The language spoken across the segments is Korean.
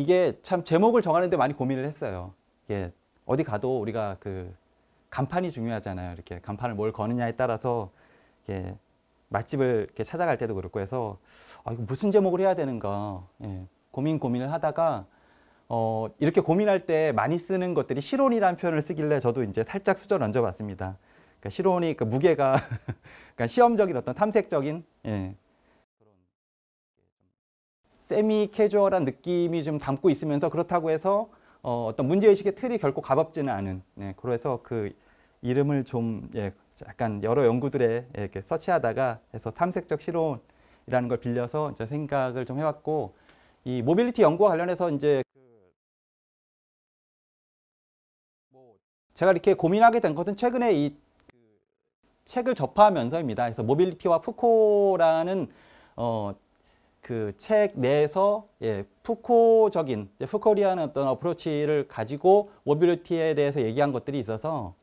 이게 참 제목을 정하는데 많이 고민을 했어요. 이게 어디 가도 우리가 그 간판이 중요하잖아요. 이렇게 간판을 뭘 거느냐에 따라서 이렇게 맛집을 이렇게 찾아갈 때도 그렇고 해서 이거 무슨 제목을 해야 되는가 고민을 하다가 이렇게 고민할 때 많이 쓰는 것들이 실온이라는 표현을 쓰길래 저도 이제 살짝 수저를 얹어봤습니다. 그러니까 실온이 그 무게가 그러니까 시험적인 어떤 탐색적인 세미 캐주얼한 느낌이 좀 담고 있으면서 그렇다고 해서 어떤 문제의식의 틀이 결코 가볍지는 않은 그래서 그 이름을 좀 약간 여러 연구들에 이렇게 서치하다가 해서 탐색적 실온이라는 걸 빌려서 이제 생각을 좀 해왔고 이 모빌리티 연구와 관련해서 이제 제가 이렇게 고민하게 된 것은 최근에 이 책을 접하면서입니다. 그래서 모빌리티와 푸코라는 그 책 내에서 푸코적인 푸코리안 어떤 어프로치를 가지고 모빌리티에 대해서 얘기한 것들이 있어서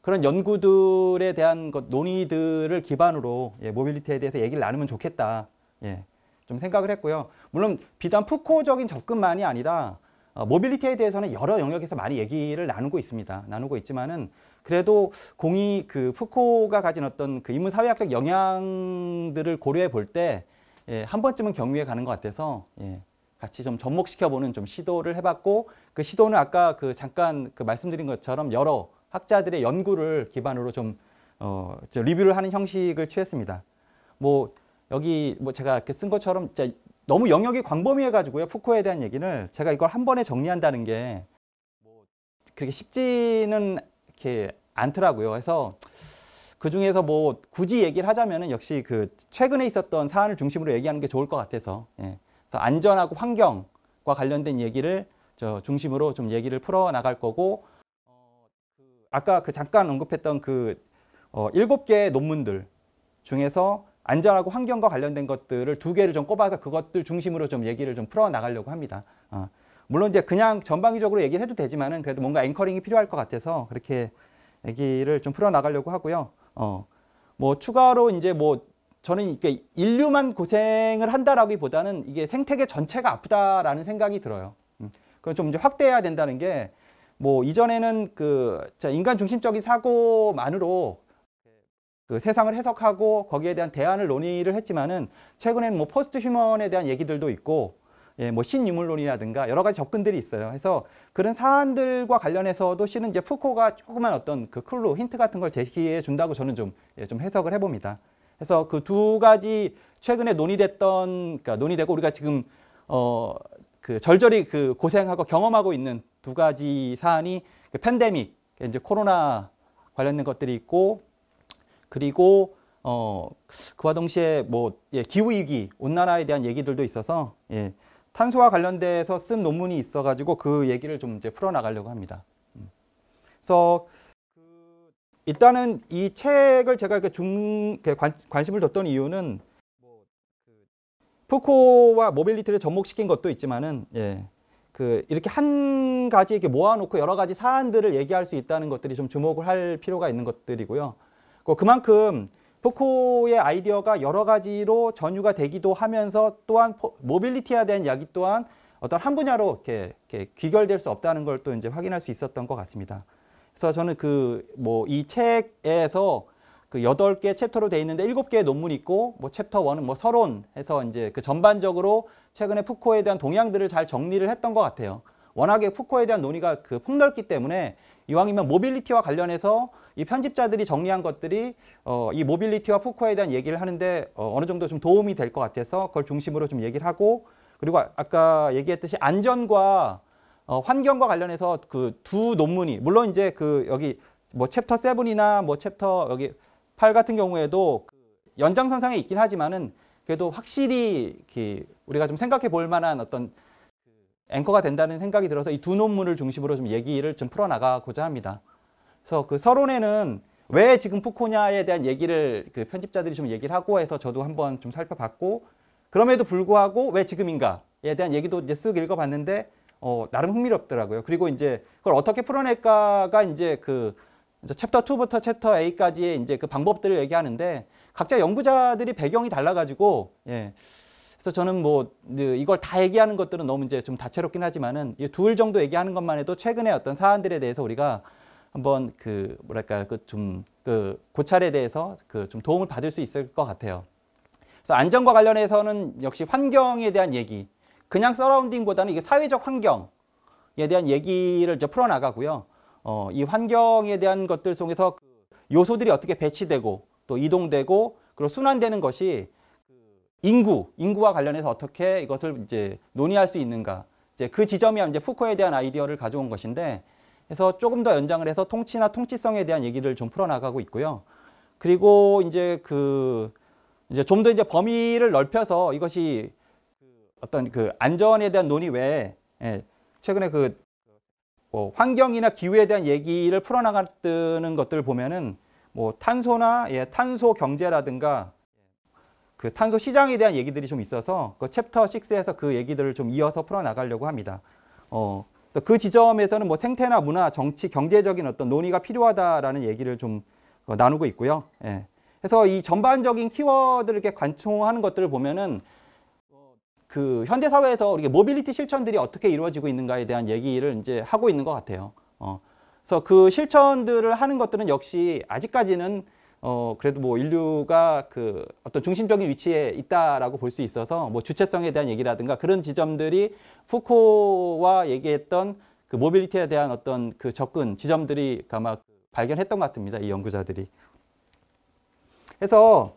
그런 연구들에 대한 논의들을 기반으로 모빌리티에 대해서 얘기를 나누면 좋겠다 좀 생각을 했고요. 물론 비단 푸코적인 접근만이 아니라 모빌리티에 대해서는 여러 영역에서 많이 얘기를 나누고 있습니다. 나누고 있지만은 그래도 공이 그 푸코가 가진 어떤 그 인문 사회학적 영향들을 고려해 볼 때 한 번쯤은 경유해 가는 것 같아서 같이 좀 접목시켜보는 좀 시도를 해봤고 그 시도는 아까 그 잠깐 그 말씀드린 것처럼 여러 학자들의 연구를 기반으로 좀 리뷰를 하는 형식을 취했습니다. 뭐 여기 뭐 제가 이렇게 쓴 것처럼 진짜 너무 영역이 광범위해가지고요. 푸코에 대한 얘기를 제가 이걸 한 번에 정리한다는 게 뭐 그렇게 쉽지는 이렇게 않더라고요. 그래서 그 중에서 뭐 굳이 얘기를 하자면은 역시 그 최근에 있었던 사안을 중심으로 얘기하는 게 좋을 것 같아서 그래서 안전하고 환경과 관련된 얘기를 중심으로 좀 얘기를 풀어 나갈 거고 아까 그 잠깐 언급했던 그 7개의 논문들 중에서 안전하고 환경과 관련된 것들을 2개를 좀 꼽아서 그것들 중심으로 좀 얘기를 좀 풀어 나가려고 합니다. 물론 이제 그냥 전방위적으로 얘기를 해도 되지만은 그래도 뭔가 앵커링이 필요할 것 같아서 그렇게 얘기를 좀 풀어 나가려고 하고요. 뭐 추가로 이제 뭐 저는 이게 인류만 고생을 한다라기보다는 이게 생태계 전체가 아프다라는 생각이 들어요. 그걸 좀 이제 확대해야 된다는 게 뭐 이전에는 그 인간 중심적인 사고만으로 그 세상을 해석하고 거기에 대한 대안을 논의를 했지만은 최근에는 뭐 포스트 휴먼에 대한 얘기들도 있고 뭐 신유물론이라든가 여러 가지 접근들이 있어요. 그래서 그런 사안들과 관련해서도 실은 이제 푸코가 조그만 어떤 그 클루, 힌트 같은 걸 제시해 준다고 저는 좀 해석을 해봅니다. 그래서 그 2가지 최근에 그러니까 논의되고 우리가 지금 그 절절히 그 고생하고 경험하고 있는 2가지 사안이 그 팬데믹, 이제 코로나 관련된 것들이 있고 그리고 그와 동시에 뭐 기후 위기, 온난화에 대한 얘기들도 있어서 탄소와 관련돼서 쓴 논문이 있어가지고 그 얘기를 좀 이제 풀어나가려고 합니다. 그래서 일단은 이 책을 제가 이렇게 관심을 뒀던 이유는 푸코와 모빌리티를 접목시킨 것도 있지만은 그 이렇게 한 가지 이렇게 모아놓고 여러 가지 사안들을 얘기할 수 있다는 것들이 좀 주목을 할 필요가 있는 것들이고요. 그만큼 푸코의 아이디어가 여러 가지로 전유가 되기도 하면서 또한 모빌리티에 대한 이야기 또한 어떤 한 분야로 이렇게 귀결될 수 없다는 걸 또 이제 확인할 수 있었던 것 같습니다. 그래서 저는 그 뭐 이 책에서 그 8개 챕터로 되어 있는데 7개의 논문이 있고 뭐 챕터 1은 뭐 서론해서 이제 그 전반적으로 최근에 푸코에 대한 동향들을 잘 정리를 했던 것 같아요. 워낙에 푸코에 대한 논의가 그 폭넓기 때문에 이왕이면 모빌리티와 관련해서 이 편집자들이 정리한 것들이 이 모빌리티와 푸코에 대한 얘기를 하는데 어느 정도 좀 도움이 될 것 같아서 그걸 중심으로 좀 얘기를 하고 그리고 아까 얘기했듯이 안전과 환경과 관련해서 그 2 논문이 물론 이제 그 여기 뭐 챕터 7이나 뭐 챕터 여기 8 같은 경우에도 연장선상에 있긴 하지만은 그래도 확실히 우리가 좀 생각해 볼 만한 어떤 앵커가 된다는 생각이 들어서 이 2 논문을 중심으로 좀 얘기를 좀 풀어나가고자 합니다. 그래서 그 서론에는 왜 지금 푸코냐에 대한 얘기를 그 편집자들이 좀 얘기를 하고 해서 저도 한번 좀 살펴봤고 그럼에도 불구하고 왜 지금인가에 대한 얘기도 이제 쓱 읽어봤는데 나름 흥미롭더라고요. 그리고 이제 그걸 어떻게 풀어낼까가 이제 그 이제 챕터 2부터 챕터 8까지의 이제 그 방법들을 얘기하는데 각자 연구자들이 배경이 달라가지고 그래서 저는 뭐 이걸 다 얘기하는 것들은 너무 이제 좀 다채롭긴 하지만은 이 둘 정도 얘기하는 것만 해도 최근에 어떤 사안들에 대해서 우리가 한번 그 뭐랄까 그 좀 그 고찰에 대해서 그 좀 도움을 받을 수 있을 것 같아요. 그래서 안전과 관련해서는 역시 환경에 대한 얘기, 그냥 서라운딩보다는 이게 사회적 환경에 대한 얘기를 이제 풀어나가고요. 이 환경에 대한 것들 속에서 그 요소들이 어떻게 배치되고 또 이동되고 그리고 순환되는 것이 인구와 관련해서 어떻게 이것을 이제 논의할 수 있는가. 이제 그 지점이 이제 푸코에 대한 아이디어를 가져온 것인데, 그래서 조금 더 연장을 해서 통치나 통치성에 대한 얘기를 좀 풀어나가고 있고요. 그리고 이제 이제 좀 더 이제 범위를 넓혀서 이것이 어떤 그 안전에 대한 논의 외에 최근에 환경이나 기후에 대한 얘기를 풀어나가는 것들을 보면은 뭐 탄소나 탄소 경제라든가 그 탄소 시장에 대한 얘기들이 좀 있어서 그 챕터 6에서 그 얘기들을 좀 이어서 풀어나가려고 합니다. 그래서 그 지점에서는 뭐 생태나 문화, 정치, 경제적인 어떤 논의가 필요하다라는 얘기를 좀 나누고 있고요. 그래서 이 전반적인 키워드를 이렇게 관통하는 것들을 보면은 그 현대 사회에서 우리가 모빌리티 실천들이 어떻게 이루어지고 있는가에 대한 얘기를 이제 하고 있는 것 같아요. 그래서 그 실천들을 하는 것들은 역시 아직까지는 그래도 뭐 인류가 그 어떤 중심적인 위치에 있다라고 볼 수 있어서 뭐 주체성에 대한 얘기라든가 그런 지점들이 푸코와 얘기했던 그 모빌리티에 대한 어떤 그 접근 지점들이 아마 발견했던 것 같습니다. 이 연구자들이. 그래서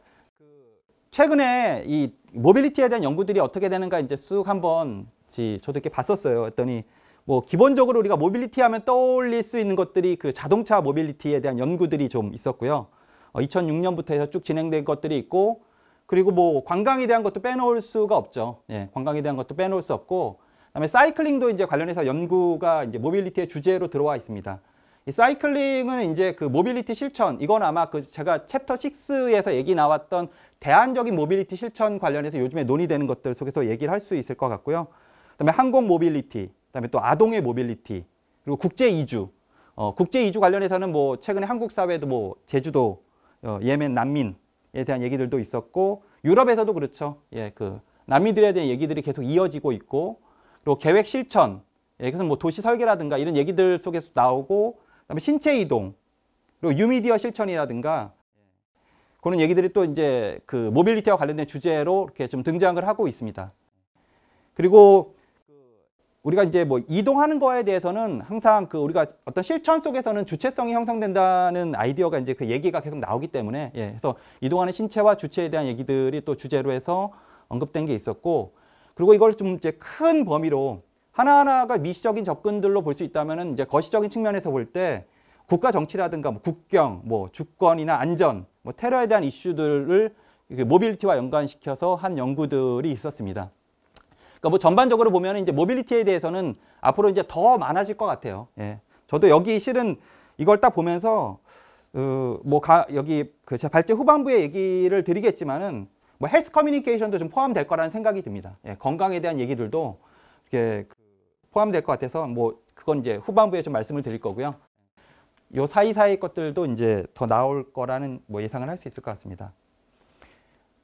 최근에 이 모빌리티에 대한 연구들이 어떻게 되는가 이제 쑥 한번 저도 이렇게 봤었어요. 했더니 뭐 기본적으로 우리가 모빌리티 하면 떠올릴 수 있는 것들이 그 자동차 모빌리티에 대한 연구들이 좀 있었고요. 2006년부터 해서 쭉 진행된 것들이 있고, 그리고 뭐 관광에 대한 것도 빼놓을 수가 없죠. 관광에 대한 것도 빼놓을 수 없고, 그다음에 사이클링도 이제 관련해서 연구가 이제 모빌리티의 주제로 들어와 있습니다. 이 사이클링은 이제 그 모빌리티 실천, 이건 아마 그 제가 챕터 6에서 얘기 나왔던 대안적인 모빌리티 실천 관련해서 요즘에 논의되는 것들 속에서 얘기를 할 수 있을 것 같고요. 그다음에 항공 모빌리티, 그다음에 또 아동의 모빌리티, 그리고 국제 이주. 국제 이주 관련해서는 뭐 최근에 한국 사회도 뭐 제주도, 예멘 난민에 대한 얘기들도 있었고, 유럽에서도 그렇죠. 그 난민들에 대한 얘기들이 계속 이어지고 있고, 그리고 계획 실천, 그래서 뭐 도시 설계라든가 이런 얘기들 속에서 나오고, 그다음에 신체 이동, 그리고 뉴미디어 실천이라든가 그런 얘기들이 또 이제 그 모빌리티와 관련된 주제로 이렇게 좀 등장을 하고 있습니다. 그리고 우리가 이제 뭐 이동하는 거에 대해서는 항상 그 우리가 어떤 실천 속에서는 주체성이 형성된다는 아이디어가 이제 그 얘기가 계속 나오기 때문에 그래서 이동하는 신체와 주체에 대한 얘기들이 또 주제로 해서 언급된 게 있었고, 그리고 이걸 좀 이제 큰 범위로 하나하나가 미시적인 접근들로 볼 수 있다면은 이제 거시적인 측면에서 볼 때 국가 정치라든가 뭐 국경, 뭐 주권이나 안전, 뭐 테러에 대한 이슈들을 모빌리티와 연관시켜서 한 연구들이 있었습니다. 그러니까 뭐 전반적으로 보면 이제 모빌리티에 대해서는 앞으로 이제 더 많아질 것 같아요. 저도 여기 실은 이걸 딱 보면서 여기 그 제 발제 후반부에 얘기를 드리겠지만은 뭐 헬스 커뮤니케이션도 좀 포함될 거라는 생각이 듭니다. 건강에 대한 얘기들도 이렇게 포함될 것 같아서 뭐 그건 이제 후반부에 좀 말씀을 드릴 거고요. 요 사이사이 것들도 이제 더 나올 거라는 뭐 예상을 할 수 있을 것 같습니다.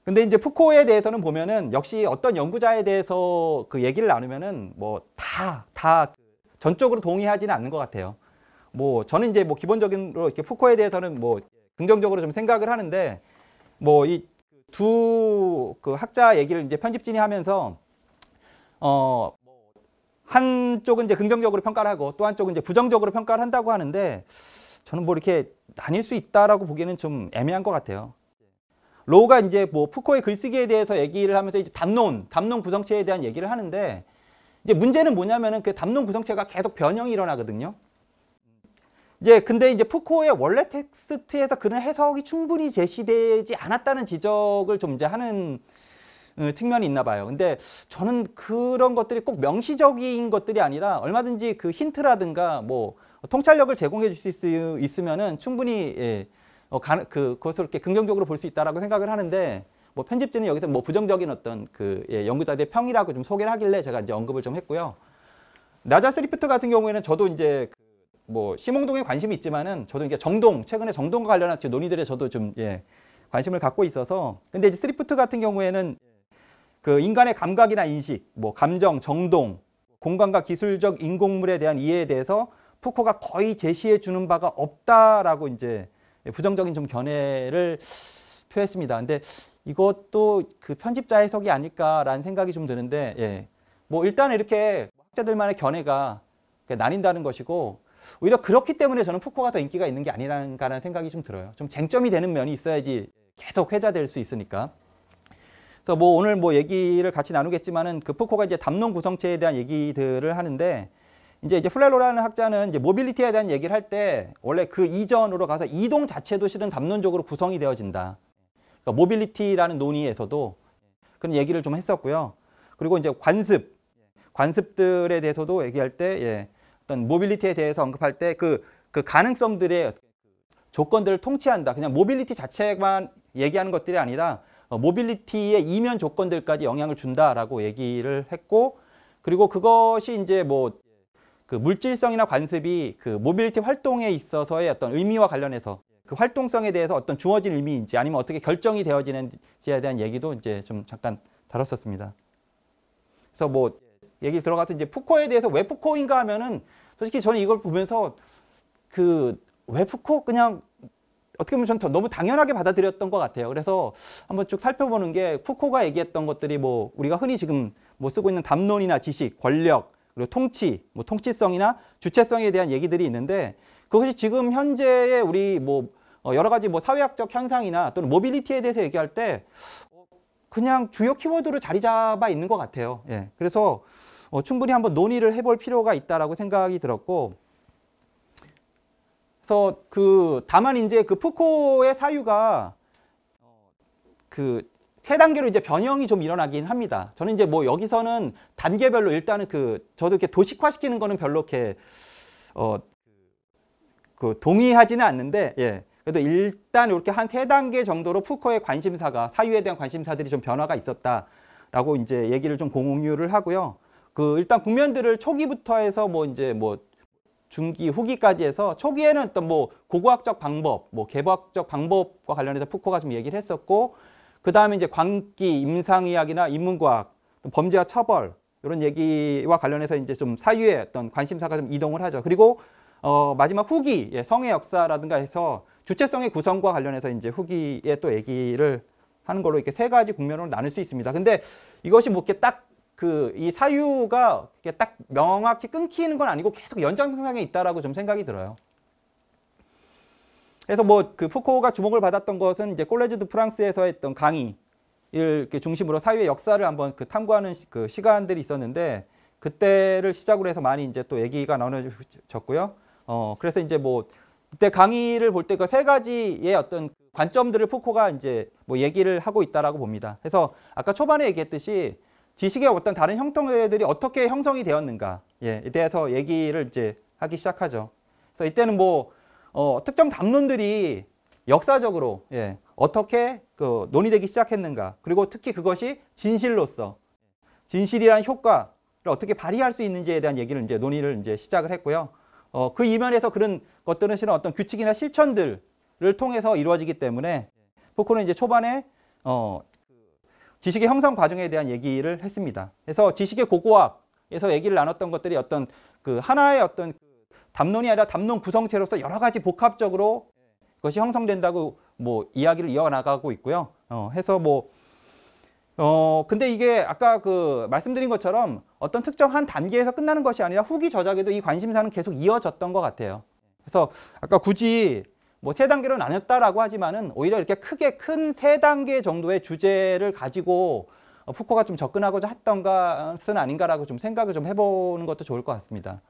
근데 이제 푸코에 대해서는 보면은 역시 어떤 연구자에 대해서 그 얘기를 나누면은 뭐 다 전적으로 동의하지는 않는 것 같아요. 뭐 저는 이제 뭐 기본적으로 이렇게 푸코에 대해서는 뭐 긍정적으로 좀 생각을 하는데, 뭐 이 두 그 학자 얘기를 이제 편집진이 하면서 한쪽은 이제 긍정적으로 평가를 하고 또 한쪽은 이제 부정적으로 평가를 한다고 하는데, 저는 뭐 이렇게 나뉠 수 있다라고 보기에는 좀 애매한 것 같아요. 로우가 이제 뭐 푸코의 글쓰기에 대해서 얘기를 하면서 이제 담론 구성체에 대한 얘기를 하는데, 이제 문제는 뭐냐면은 그 담론 구성체가 계속 변형이 일어나거든요. 근데 이제 푸코의 원래 텍스트에서 그런 해석이 충분히 제시되지 않았다는 지적을 좀 이제 하는 측면이 있나 봐요. 근데 저는 그런 것들이 꼭 명시적인 것들이 아니라 얼마든지 그 힌트라든가 뭐 통찰력을 제공해 줄 수 있으면은 충분히 그것을 이렇게 긍정적으로 볼 수 있다라고 생각을 하는데, 뭐 편집진은 여기서 뭐 부정적인 어떤 그 연구자들의 평이라고 좀 소개를 하길래 제가 이제 언급을 좀 했고요. 나자 스리프트 같은 경우에는 저도 이제 뭐 심홍동에 관심이 있지만은 저도 이제 최근에 정동과 관련한 논의들에 저도 좀 관심을 갖고 있어서, 근데 이제 스리프트 같은 경우에는 그 인간의 감각이나 인식, 뭐 감정, 정동, 공간과 기술적 인공물에 대한 이해에 대해서 푸코가 거의 제시해 주는 바가 없다라고 이제 부정적인 좀 견해를 표했습니다. 근데 이것도 그 편집자 해석이 아닐까라는 생각이 좀 드는데, 예. 뭐 일단 이렇게 학자들만의 견해가 나뉜다는 것이고, 오히려 그렇기 때문에 저는 푸코가 더 인기가 있는 게 아니라는 생각이 좀 들어요. 좀 쟁점이 되는 면이 있어야지 계속 회자될 수 있으니까. 그래서 뭐 오늘 뭐 얘기를 같이 나누겠지만은 그 푸코가 이제 담론 구성체에 대한 얘기들을 하는데, 이제 플레로라는 학자는 이제 모빌리티에 대한 얘기를 할 때 원래 그 이전으로 가서 이동 자체도 실은 담론적으로 구성이 되어진다. 그러니까 모빌리티라는 논의에서도 그런 얘기를 좀 했었고요. 그리고 이제 관습들에 대해서도 얘기할 때, 예, 어떤 모빌리티에 대해서 언급할 때 그 가능성들의 조건들을 통치한다. 그냥 모빌리티 자체만 얘기하는 것들이 아니라 모빌리티의 이면 조건들까지 영향을 준다라고 얘기를 했고, 그리고 그것이 이제 뭐 그 물질성이나 관습이 그 모빌리티 활동에 있어서의 어떤 의미와 관련해서 그 활동성에 대해서 어떤 주어진 의미인지 아니면 어떻게 결정이 되어지는지에 대한 얘기도 이제 좀 잠깐 다뤘었습니다. 그래서 뭐 얘기 들어가서 이제 푸코에 대해서 왜 푸코인가 하면은 솔직히 저는 이걸 보면서 그 왜 푸코 그냥 어떻게 보면 저는 너무 당연하게 받아들였던 것 같아요. 그래서 한번 쭉 살펴보는 게 푸코가 얘기했던 것들이 뭐 우리가 흔히 지금 뭐 쓰고 있는 담론이나 지식, 권력, 그리고 통치, 뭐 통치성이나 주체성에 대한 얘기들이 있는데 그것이 지금 현재의 우리 뭐 여러 가지 뭐 사회학적 현상이나 또는 모빌리티에 대해서 얘기할 때 그냥 주요 키워드로 자리 잡아 있는 것 같아요. 예. 그래서 충분히 한번 논의를 해볼 필요가 있다라고 생각이 들었고, 그래서 다만 이제 그 푸코의 사유가 그 세 단계로 이제 변형이 좀 일어나긴 합니다. 저는 이제 뭐 여기서는 단계별로 일단은 저도 이렇게 도식화시키는 거는 별로 이렇게 동의하지는 않는데, 예. 그래도 일단 이렇게 한 세 단계 정도로 푸코의 관심사가 사유에 대한 관심사들이 좀 변화가 있었다라고 이제 얘기를 좀 공유를 하고요. 일단 국면들을 초기부터 해서 뭐 이제 뭐 중기, 후기까지 해서 초기에는 어떤 뭐 고고학적 방법, 뭐 계보학적 방법과 관련해서 푸코가 좀 얘기를 했었고, 그 다음에 이제 광기, 임상의학이나 인문과학, 범죄와 처벌 이런 얘기와 관련해서 이제 좀 사유의 어떤 관심사가 좀 이동을 하죠. 그리고 마지막 후기, 예, 성의 역사라든가 해서 주체성의 구성과 관련해서 이제 후기에 또 얘기를 하는 걸로 이렇게 세 가지 국면으로 나눌 수 있습니다. 근데 이것이 뭐 이렇게 딱 이 사유가 이렇게 딱 명확히 끊기는 건 아니고 계속 연장선상에 있다라고 좀 생각이 들어요. 그래서 뭐 푸코가 주목을 받았던 것은 이제 콜레즈 드 프랑스에서 했던 강의를 이렇게 중심으로 사유의 역사를 한번 탐구하는 시간들이 있었는데, 그때를 시작으로 해서 많이 이제 또 얘기가 나눠졌고요. 그래서 이제 뭐 이때 강의를 볼 때 그 세 가지의 어떤 관점들을 푸코가 이제 뭐 얘기를 하고 있다라고 봅니다. 그래서 아까 초반에 얘기했듯이 지식의 어떤 다른 형태들이 어떻게 형성이 되었는가에 대해서 얘기를 이제 하기 시작하죠. 그래서 이때는 뭐 특정 담론들이 역사적으로, 예, 어떻게 논의되기 시작했는가, 그리고 특히 그것이 진실로서 진실이라는 효과를 어떻게 발휘할 수 있는지에 대한 얘기를 이제 논의를 이제 시작을 했고요. 그 이면에서 그런 것들은 실은 어떤 규칙이나 실천들을 통해서 이루어지기 때문에 푸코는 이제 초반에 지식의 형성 과정에 대한 얘기를 했습니다. 그래서 지식의 고고학에서 얘기를 나눴던 것들이 어떤 하나의 어떤 담론이 아니라 담론 구성체로서 여러 가지 복합적으로 그것이 형성된다고 뭐 이야기를 이어나가고 있고요. 해서 뭐 근데 이게 아까 말씀드린 것처럼 어떤 특정 한 단계에서 끝나는 것이 아니라 후기 저작에도 이 관심사는 계속 이어졌던 것 같아요. 그래서 아까 굳이 뭐 세 단계로 나눴다라고 하지만은 오히려 이렇게 크게 큰 세 단계 정도의 주제를 가지고 푸코가 좀 접근하고자 했던 것은 아닌가라고 좀 생각을 좀 해보는 것도 좋을 것 같습니다.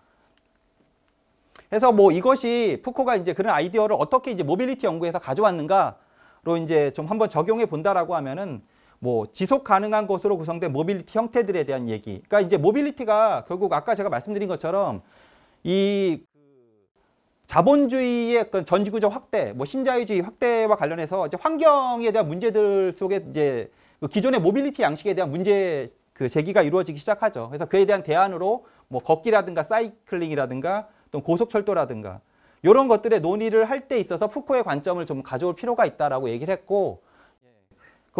그래서 뭐 이것이 푸코가 이제 그런 아이디어를 어떻게 이제 모빌리티 연구에서 가져왔는가로 이제 좀 한번 적용해 본다라고 하면은 뭐 지속 가능한 것으로 구성된 모빌리티 형태들에 대한 얘기. 그러니까 이제 모빌리티가 결국 아까 제가 말씀드린 것처럼 이 자본주의의 어떤 전지구적 확대, 뭐 신자유주의 확대와 관련해서 이제 환경에 대한 문제들 속에 이제 기존의 모빌리티 양식에 대한 문제 제기가 이루어지기 시작하죠. 그래서 그에 대한 대안으로 뭐 걷기라든가 사이클링이라든가 또 고속철도라든가 이런 것들의 논의를 할 때 있어서 푸코의 관점을 좀 가져올 필요가 있다라고 얘기를 했고,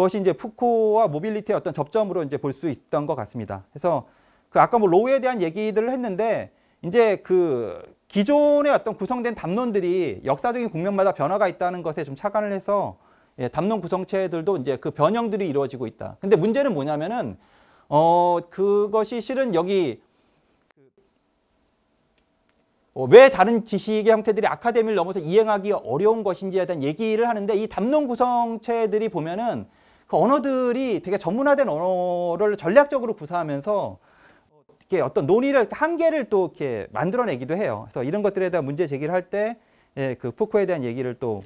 그것이 이제 푸코와 모빌리티의 어떤 접점으로 이제 볼 수 있던 것 같습니다. 그래서 그 아까 뭐 로우에 대한 얘기들을 했는데 이제 그 기존의 어떤 구성된 담론들이 역사적인 국면마다 변화가 있다는 것에 좀 착안을 해서 예, 담론 구성체들도 이제 그 변형들이 이루어지고 있다. 근데 문제는 뭐냐면은 그것이 실은 여기 왜 다른 지식의 형태들이 아카데미를 넘어서 이행하기 어려운 것인지에 대한 얘기를 하는데 이 담론 구성체들이 보면은 그 언어들이 되게 전문화된 언어를 전략적으로 구사하면서 이렇게 어떤 논의를 한계를 또 이렇게 만들어내기도 해요. 그래서 이런 것들에 대한 문제 제기를 할 때 예, 그 푸코에 대한 얘기를 또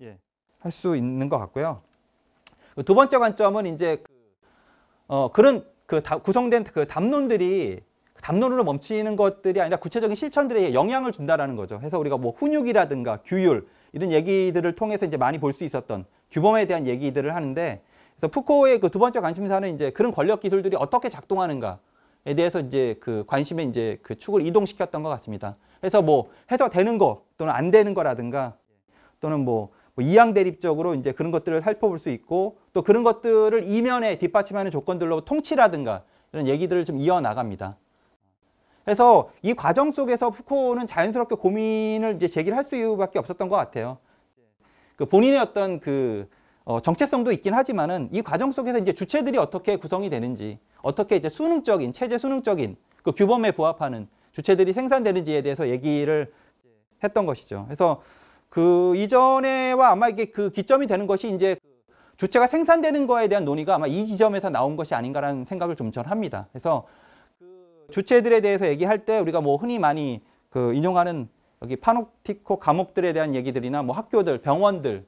예, 할 수 있는 것 같고요. 두 번째 관점은 이제 그런 구성된 그 담론들이 담론으로 멈추는 것들이 아니라 구체적인 실천들에 영향을 준다라는 거죠. 그래서 우리가 뭐 훈육이라든가 규율 이런 얘기들을 통해서 이제 많이 볼 수 있었던 규범에 대한 얘기들을 하는데, 그래서 푸코의 그 두 번째 관심사는 이제 그런 권력 기술들이 어떻게 작동하는가에 대해서 이제 그 관심에 이제 그 축을 이동시켰던 것 같습니다. 그래서 뭐 해서 되는 거 또는 안 되는 거라든가 또는 뭐 이양 대립적으로 이제 그런 것들을 살펴볼 수 있고, 또 그런 것들을 이면에 뒷받침하는 조건들로 통치라든가 이런 얘기들을 좀 이어나갑니다. 그래서 이 과정 속에서 푸코는 자연스럽게 고민을 이제 제기를 할 수밖에 없었던 것 같아요. 그 본인의 어떤 그 정체성도 있긴 하지만은 이 과정 속에서 이제 주체들이 어떻게 구성이 되는지, 어떻게 이제 수능적인 체제 수능적인 그 규범에 부합하는 주체들이 생산되는지에 대해서 얘기를 했던 것이죠. 그래서 그 이전에와 아마 이게 그 기점이 되는 것이 이제 주체가 생산되는 거에 대한 논의가 아마 이 지점에서 나온 것이 아닌가라는 생각을 좀 저는 합니다. 그래서 주체들에 대해서 얘기할 때 우리가 뭐 흔히 많이 그 인용하는 여기 파놉티코 감옥들에 대한 얘기들이나 뭐 학교들, 병원들에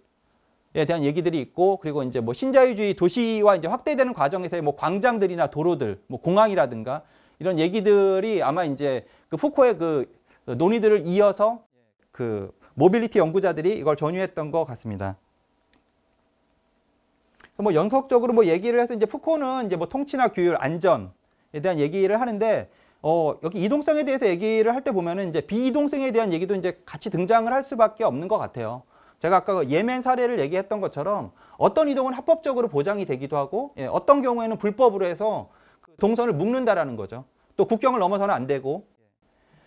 대한 얘기들이 있고, 그리고 이제 뭐 신자유주의 도시와 이제 확대되는 과정에서의 뭐 광장들이나 도로들, 뭐 공항이라든가 이런 얘기들이 아마 이제 그 푸코의 그 논의들을 이어서 그 모빌리티 연구자들이 이걸 전유했던 것 같습니다. 그래서 뭐 연속적으로 뭐 얘기를 해서 이제 푸코는 이제 뭐 통치나 규율, 안전 에 대한 얘기를 하는데 여기 이동성에 대해서 얘기를 할 때 보면은 이제 비이동성에 대한 얘기도 이제 같이 등장을 할 수밖에 없는 것 같아요. 제가 아까 그 예멘 사례를 얘기했던 것처럼 어떤 이동은 합법적으로 보장이 되기도 하고, 예, 어떤 경우에는 불법으로 해서 그 동선을 묶는다라는 거죠. 또 국경을 넘어서는 안 되고,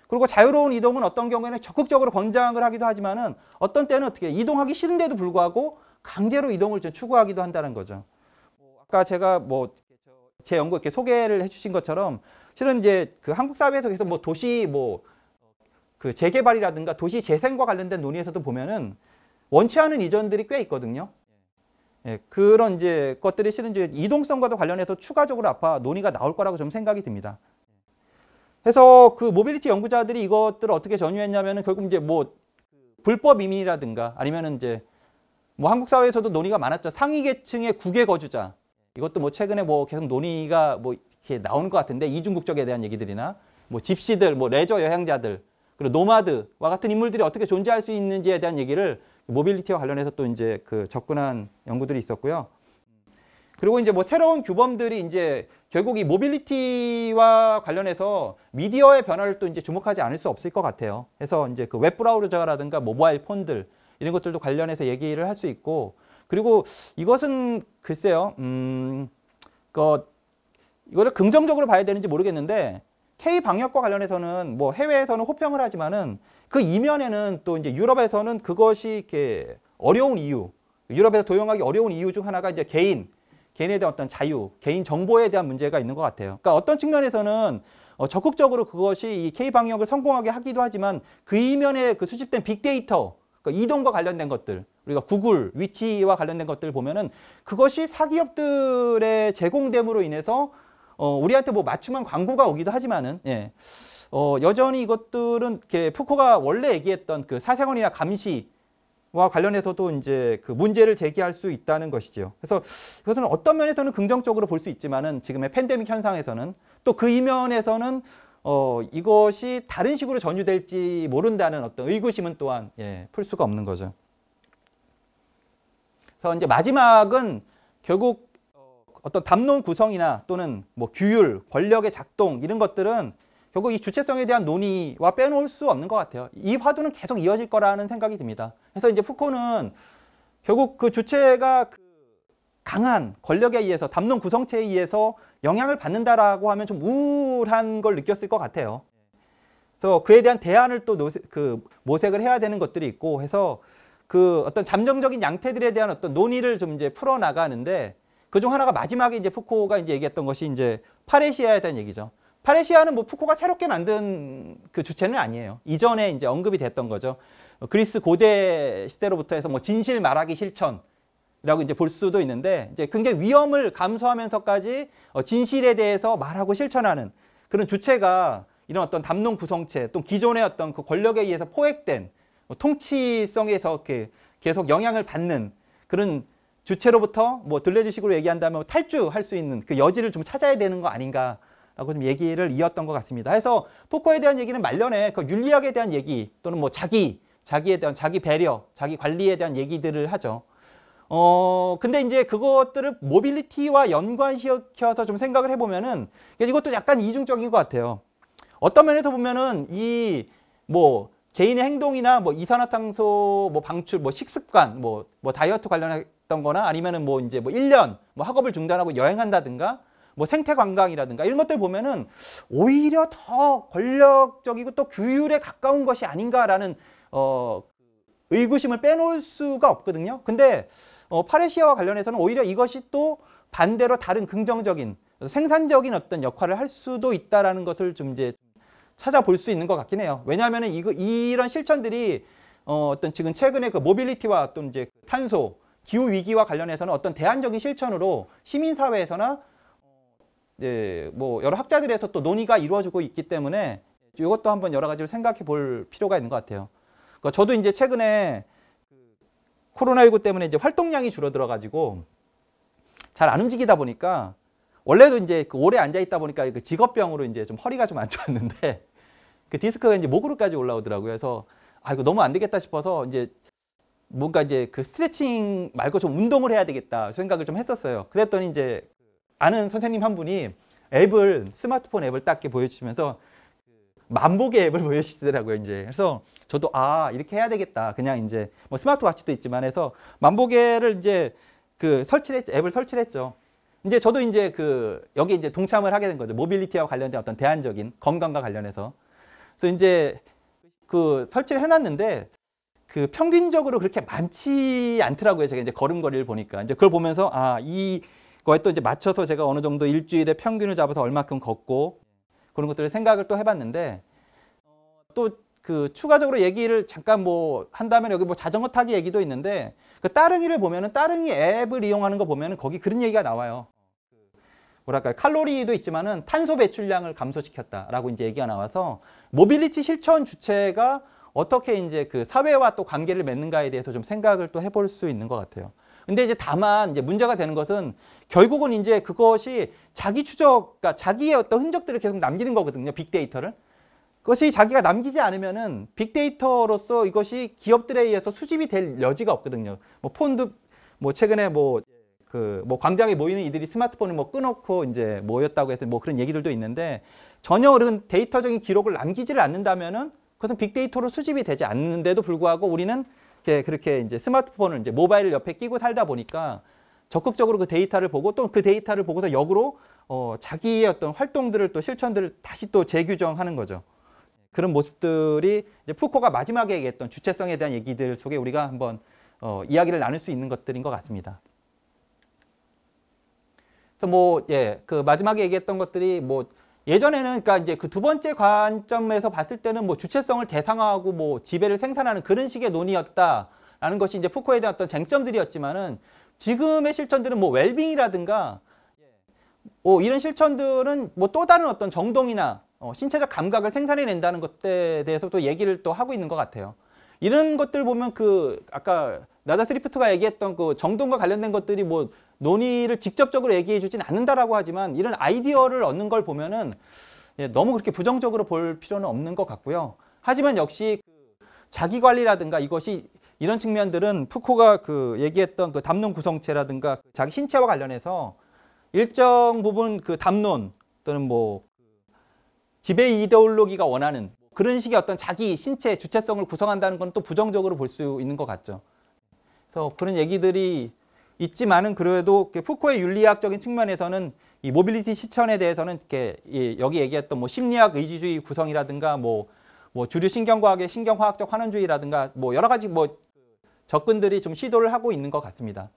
그리고 자유로운 이동은 어떤 경우에는 적극적으로 권장을 하기도 하지만은 어떤 때는 어떻게 이동하기 싫은데도 불구하고 강제로 이동을 좀 추구하기도 한다는 거죠. 아까 제가 뭐 제 연구 이렇게 소개를 해주신 것처럼 실은 이제 그 한국 사회에서 계속 뭐 도시 뭐 그 재개발이라든가 도시 재생과 관련된 논의에서도 보면은 원치 않은 이전들이 꽤 있거든요. 예, 그런 이제 것들이 실은 이제 이동성과도 관련해서 추가적으로 아마 논의가 나올 거라고 좀 생각이 듭니다. 그래서 그 모빌리티 연구자들이 이것들을 어떻게 전유했냐면은 결국 이제 뭐 불법 이민이라든가 아니면은 이제 뭐 한국 사회에서도 논의가 많았죠. 상위 계층의 국외 거주자. 이것도 뭐 최근에 뭐 계속 논의가 뭐 이렇게 나오는 것 같은데, 이중국적에 대한 얘기들이나 뭐 집시들, 뭐 레저 여행자들, 그리고 노마드와 같은 인물들이 어떻게 존재할 수 있는지에 대한 얘기를 모빌리티와 관련해서 또 이제 그 접근한 연구들이 있었고요. 그리고 이제 뭐 새로운 규범들이 이제 결국 이 모빌리티와 관련해서 미디어의 변화를 또 이제 주목하지 않을 수 없을 것 같아요. 그래서 이제 그 웹브라우저라든가 모바일 폰들 이런 것들도 관련해서 얘기를 할 수 있고, 그리고 이것은 글쎄요, 이거를 긍정적으로 봐야 되는지 모르겠는데, K 방역과 관련해서는 뭐 해외에서는 호평을 하지만은 그 이면에는 또 이제 유럽에서는 그것이 이렇게 어려운 이유, 유럽에서 도용하기 어려운 이유 중 하나가 이제 개인에 대한 어떤 자유, 개인 정보에 대한 문제가 있는 것 같아요. 그러니까 어떤 측면에서는 적극적으로 그것이 이 K 방역을 성공하게 하기도 하지만 그 이면에 그 수집된 빅데이터, 그러니까 이동과 관련된 것들, 우리가 구글, 위치와 관련된 것들을 보면은 그것이 사기업들의 제공됨으로 인해서 우리한테 뭐 맞춤한 광고가 오기도 하지만은, 예, 여전히 이것들은 이렇게 푸코가 원래 얘기했던 그 사생활이나 감시와 관련해서도 이제 그 문제를 제기할 수 있다는 것이죠. 그래서 이것은 어떤 면에서는 긍정적으로 볼 수 있지만은 지금의 팬데믹 현상에서는 또 그 이면에서는 이것이 다른 식으로 전유될지 모른다는 어떤 의구심은 또한, 예, 풀 수가 없는 거죠. 그래서 이제 마지막은 결국 어떤 담론 구성이나 또는 뭐 규율, 권력의 작동 이런 것들은 결국 이 주체성에 대한 논의와 빼놓을 수 없는 것 같아요. 이 화두는 계속 이어질 거라는 생각이 듭니다. 그래서 이제 푸코는 결국 그 주체가 강한 권력에 의해서 담론 구성체에 의해서 영향을 받는다라고 하면 좀 우울한 걸 느꼈을 것 같아요. 그래서 그에 대한 대안을 또 모색을 해야 되는 것들이 있고 해서 그 어떤 잠정적인 양태들에 대한 어떤 논의를 좀 이제 풀어 나가는데 그중 하나가 마지막에 이제 푸코가 이제 얘기했던 것이 이제 파레시아에 대한 얘기죠. 파레시아는 뭐 푸코가 새롭게 만든 그 주체는 아니에요. 이전에 이제 언급이 됐던 거죠. 그리스 고대 시대로부터 해서 뭐 진실 말하기 실천이라고 이제 볼 수도 있는데 이제 굉장히 위험을 감수하면서까지 진실에 대해서 말하고 실천하는 그런 주체가 이런 어떤 담론 구성체 또 기존의 어떤 그 권력에 의해서 포획된 통치성에서 이렇게 계속 영향을 받는 그런 주체로부터 뭐 들레주식으로 얘기한다면 탈주할 수 있는 그 여지를 좀 찾아야 되는 거 아닌가라고 좀 얘기를 이었던 것 같습니다. 그래서 푸코에 대한 얘기는 말년에 그 윤리학에 대한 얘기 또는 뭐 자기에 대한 자기 배려, 자기 관리에 대한 얘기들을 하죠. 근데 이제 그것들을 모빌리티와 연관시켜서 좀 생각을 해보면은 이것도 약간 이중적인 것 같아요. 어떤 면에서 보면은 이 뭐 개인의 행동이나 뭐 이산화탄소 뭐 방출, 뭐 식습관, 뭐 다이어트 관련했던 거나 아니면은 뭐 이제 뭐 1년 뭐 학업을 중단하고 여행한다든가 뭐 생태 관광이라든가 이런 것들 보면은 오히려 더 권력적이고 또 규율에 가까운 것이 아닌가라는 의구심을 빼놓을 수가 없거든요. 근데 파레시아와 관련해서는 오히려 이것이 또 반대로 다른 긍정적인 생산적인 어떤 역할을 할 수도 있다라는 것을 좀 이제 찾아볼 수 있는 것 같긴 해요. 왜냐하면 이런 실천들이 어떤 지금 최근에 그 모빌리티와 또 이제 탄소, 기후 위기와 관련해서는 어떤 대안적인 실천으로 시민사회에서나 뭐 여러 학자들에서 또 논의가 이루어지고 있기 때문에 이것도 한번 여러 가지로 생각해 볼 필요가 있는 것 같아요. 그러니까 저도 이제 최근에 코로나19 때문에 이제 활동량이 줄어들어 가지고 잘 안 움직이다 보니까 원래도 이제 그 오래 앉아 있다 보니까 그 직업병으로 이제 좀 허리가 좀 안 좋았는데 그 디스크가 이제 목으로까지 올라오더라고요. 그래서 이거 너무 안 되겠다 싶어서 이제 뭔가 이제 그 스트레칭 말고 좀 운동을 해야 되겠다 생각을 좀 했었어요. 그랬더니 이제 아는 선생님 한 분이 스마트폰 앱을 딱 이렇게 보여주시면서 만보계 앱을 보여주시더라고요. 이제 그래서 저도 이렇게 해야 되겠다. 그냥 이제 뭐 스마트워치도 있지만 해서 만보계를 이제 앱을 설치를 했죠. 이제 저도 이제 여기 이제 동참을 하게 된 거죠. 모빌리티와 관련된 어떤 대안적인 건강과 관련해서. 그래서 이제 설치를 해놨는데 평균적으로 그렇게 많지 않더라고요. 제가 이제 걸음걸이를 보니까 이제 그걸 보면서 이거에 또 이제 맞춰서 제가 어느 정도 일주일에 평균을 잡아서 얼마큼 걷고 그런 것들을 생각을 또 해봤는데 또 추가적으로 얘기를 잠깐 뭐 한다면 여기 뭐 자전거 타기 얘기도 있는데 따릉이를 보면은 따릉이 앱을 이용하는 거 보면은 거기 그런 얘기가 나와요. 뭐랄까요, 칼로리도 있지만은 탄소 배출량을 감소시켰다라고 이제 얘기가 나와서 모빌리티 실천 주체가 어떻게 이제 사회와 또 관계를 맺는가에 대해서 좀 생각을 또 해볼 수 있는 것 같아요. 근데 이제 다만 이제 문제가 되는 것은 결국은 이제 그것이 자기 추적, 그러니까 자기의 어떤 흔적들을 계속 남기는 거거든요. 빅데이터를. 그것이 자기가 남기지 않으면은 빅데이터로서 이것이 기업들에 의해서 수집이 될 여지가 없거든요. 뭐 폰도 뭐 최근에 뭐 광장에 모이는 이들이 스마트폰을 뭐 끊어놓고 이제 모였다고 해서 뭐 그런 얘기들도 있는데 전혀 그런 데이터적인 기록을 남기지를 않는다면은 그것은 빅데이터로 수집이 되지 않는데도 불구하고 우리는 그렇게 이제 스마트폰을 이제 모바일을 옆에 끼고 살다 보니까 적극적으로 그 데이터를 보고 또 그 데이터를 보고서 역으로 자기의 어떤 활동들을 또 실천들을 다시 또 재규정하는 거죠. 그런 모습들이 이제 푸코가 마지막에 얘기했던 주체성에 대한 얘기들 속에 우리가 한번 이야기를 나눌 수 있는 것들인 것 같습니다. 그래서 마지막에 얘기했던 것들이 예전에는 그러니까 이제 두 번째 관점에서 봤을 때는 주체성을 대상화하고 지배를 생산하는 그런 식의 논의였다라는 것이 이제 푸코에 대한 어떤 쟁점들이었지만은 지금의 실천들은 웰빙이라든가 이런 실천들은 또 다른 어떤 정동이나 신체적 감각을 생산해낸다는 것에 대해서 또 얘기를 또 하고 있는 것 같아요. 이런 것들 보면 아까 나다스 리프트가 얘기했던 정동과 관련된 것들이 논의를 직접적으로 얘기해 주진 않는다라고 하지만 이런 아이디어를 얻는 걸 보면은 너무 그렇게 부정적으로 볼 필요는 없는 것 같고요. 하지만 역시 자기관리라든가 이런 측면들은 푸코가 얘기했던 담론 구성체라든가 자기 신체와 관련해서 일정 부분 담론 또는 지배 이데올로기가 원하는 그런 식의 어떤 자기 신체 주체성을 구성한다는 건 또 부정적으로 볼 수 있는 것 같죠. 그래서 그런 얘기들이 있지만은 그래도 푸코의 윤리학적인 측면에서는 이 모빌리티 실천에 대해서는 이렇게 여기 얘기했던 뭐 심리학 의지주의 구성이라든가 뭐 주류 신경과학의 신경화학적 환원주의라든가 뭐 여러 가지 뭐 접근들이 좀 시도를 하고 있는 것 같습니다.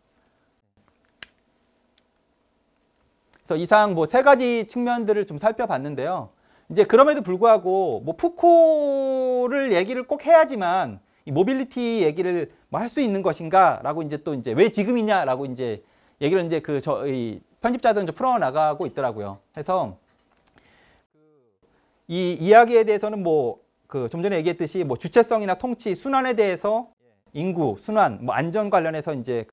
그래서 이상 뭐 세 가지 측면들을 좀 살펴봤는데요. 이제 그럼에도 불구하고 뭐 푸코를 얘기를 꼭 해야지만 이 모빌리티 얘기를 뭐 할 수 있는 것인가라고 이제 또 이제 왜 지금이냐라고 이제 얘기를 이제 저희 편집자들은 이제 풀어 나가고 있더라고요. 해서 이 이야기에 대해서는 뭐 좀 전에 얘기했듯이 뭐 주체성이나 통치, 순환에 대해서 인구, 순환, 뭐 안전 관련해서 이제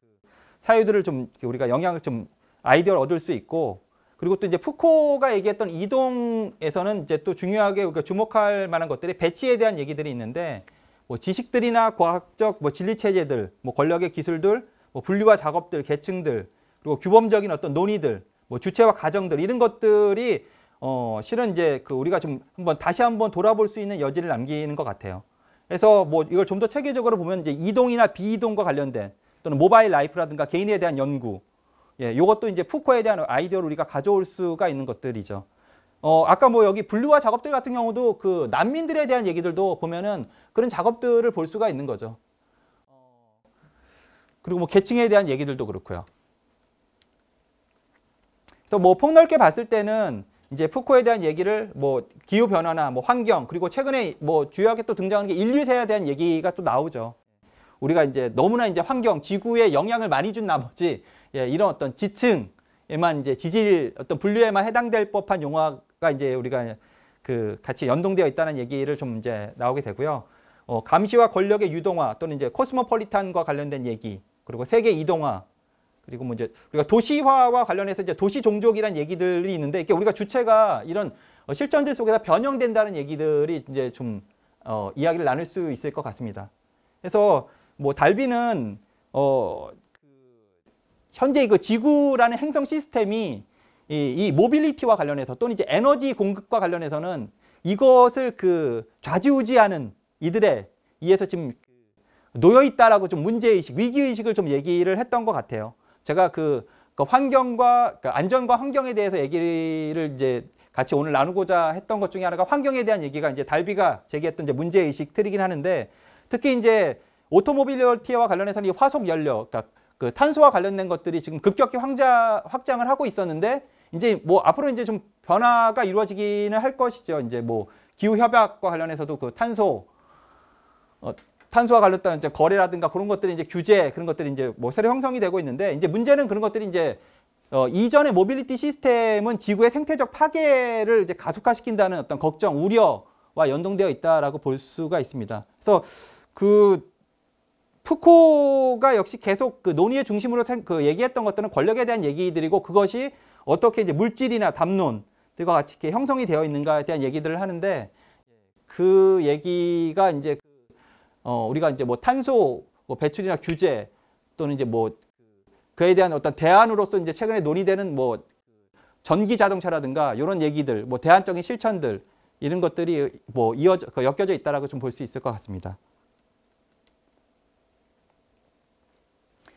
사유들을 좀 우리가 영향을 좀 아이디어를 얻을 수 있고, 그리고 또 이제 푸코가 얘기했던 이동에서는 이제 또 중요하게 우리가 주목할 만한 것들이 배치에 대한 얘기들이 있는데, 뭐 지식들이나 과학적 뭐 진리 체제들, 뭐 권력의 기술들, 뭐 분류와 작업들, 계층들, 그리고 규범적인 어떤 논의들, 뭐 주체와 가정들 이런 것들이 실은 이제 우리가 좀 다시 한번 돌아볼 수 있는 여지를 남기는 것 같아요. 그래서 뭐 이걸 좀 더 체계적으로 보면 이제 이동이나 비이동과 관련된 또는 모바일 라이프라든가 개인에 대한 연구, 이것도 이제 푸코에 대한 아이디어를 우리가 가져올 수가 있는 것들이죠. 아까 뭐 여기 분류와 작업들 같은 경우도 그 난민들에 대한 얘기들도 보면은 그런 작업들을 볼 수가 있는 거죠. 그리고 뭐 계층에 대한 얘기들도 그렇고요. 그래서 뭐 폭넓게 봤을 때는 이제 푸코에 대한 얘기를 뭐 기후 변화나 뭐 환경, 그리고 최근에 뭐 주요하게 또 등장하는 게 인류세에 대한 얘기가 또 나오죠. 우리가 이제 너무나 이제 환경, 지구에 영향을 많이 준 나머지 이런 어떤 지층에만 이제 지질 어떤 분류에만 해당될 법한 용어가 이제 우리가 같이 연동되어 있다는 얘기를 좀 이제 나오게 되고요. 감시와 권력의 유동화 또는 이제 코스모폴리탄과 관련된 얘기, 그리고 세계 이동화, 그리고 뭐 이제 우리가 도시화와 관련해서 이제 도시 종족이라는 얘기들이 있는데, 이게 우리가 주체가 이런 실천들 속에서 변형된다는 얘기들이 이제 좀 이야기를 나눌 수 있을 것 같습니다. 그래서 뭐 달비는 현재 그 지구라는 행성 시스템이 이 모빌리티와 관련해서 또는 이제 에너지 공급과 관련해서는 이것을 좌지우지하는 이들에 의해서 지금 놓여 있다라고 좀 문제의식, 위기의식을 좀 얘기를 했던 것 같아요. 제가 그 환경과 안전과 환경에 대해서 얘기를 이제 같이 오늘 나누고자 했던 것 중에 하나가 환경에 대한 얘기가 이제 달비가 제기했던 이제 문제의식 틀이긴 하는데, 특히 이제 오토모빌리티와 관련해서는 이 화석 연료, 그러니까 그 탄소와 관련된 것들이 지금 급격히 확장을 하고 있었는데, 이제 뭐 앞으로 이제 좀 변화가 이루어지기는 할 것이죠. 이제 뭐 기후 협약과 관련해서도 그 탄소와 관련된 이제 거래라든가 그런 것들이 이제 규제, 그런 것들이 이제 뭐 새로 형성이 되고 있는데, 이제 문제는 그런 것들이 이제 이전의 모빌리티 시스템은 지구의 생태적 파괴를 이제 가속화시킨다는 어떤 걱정, 우려와 연동되어 있다라고 볼 수가 있습니다. 그래서 푸코가 역시 계속 논의의 중심으로 얘기했던 것들은 권력에 대한 얘기들이고, 그것이 어떻게 이제 물질이나 담론들과 같이 이렇게 형성이 되어 있는가에 대한 얘기들을 하는데, 그 얘기가 이제 우리가 이제 뭐 탄소 배출이나 규제 또는 이제 뭐 그에 대한 어떤 대안으로서 이제 최근에 논의되는 뭐 전기 자동차라든가 이런 얘기들, 뭐 대안적인 실천들 이런 것들이 뭐 엮여져 있다라고 좀 볼 수 있을 것 같습니다.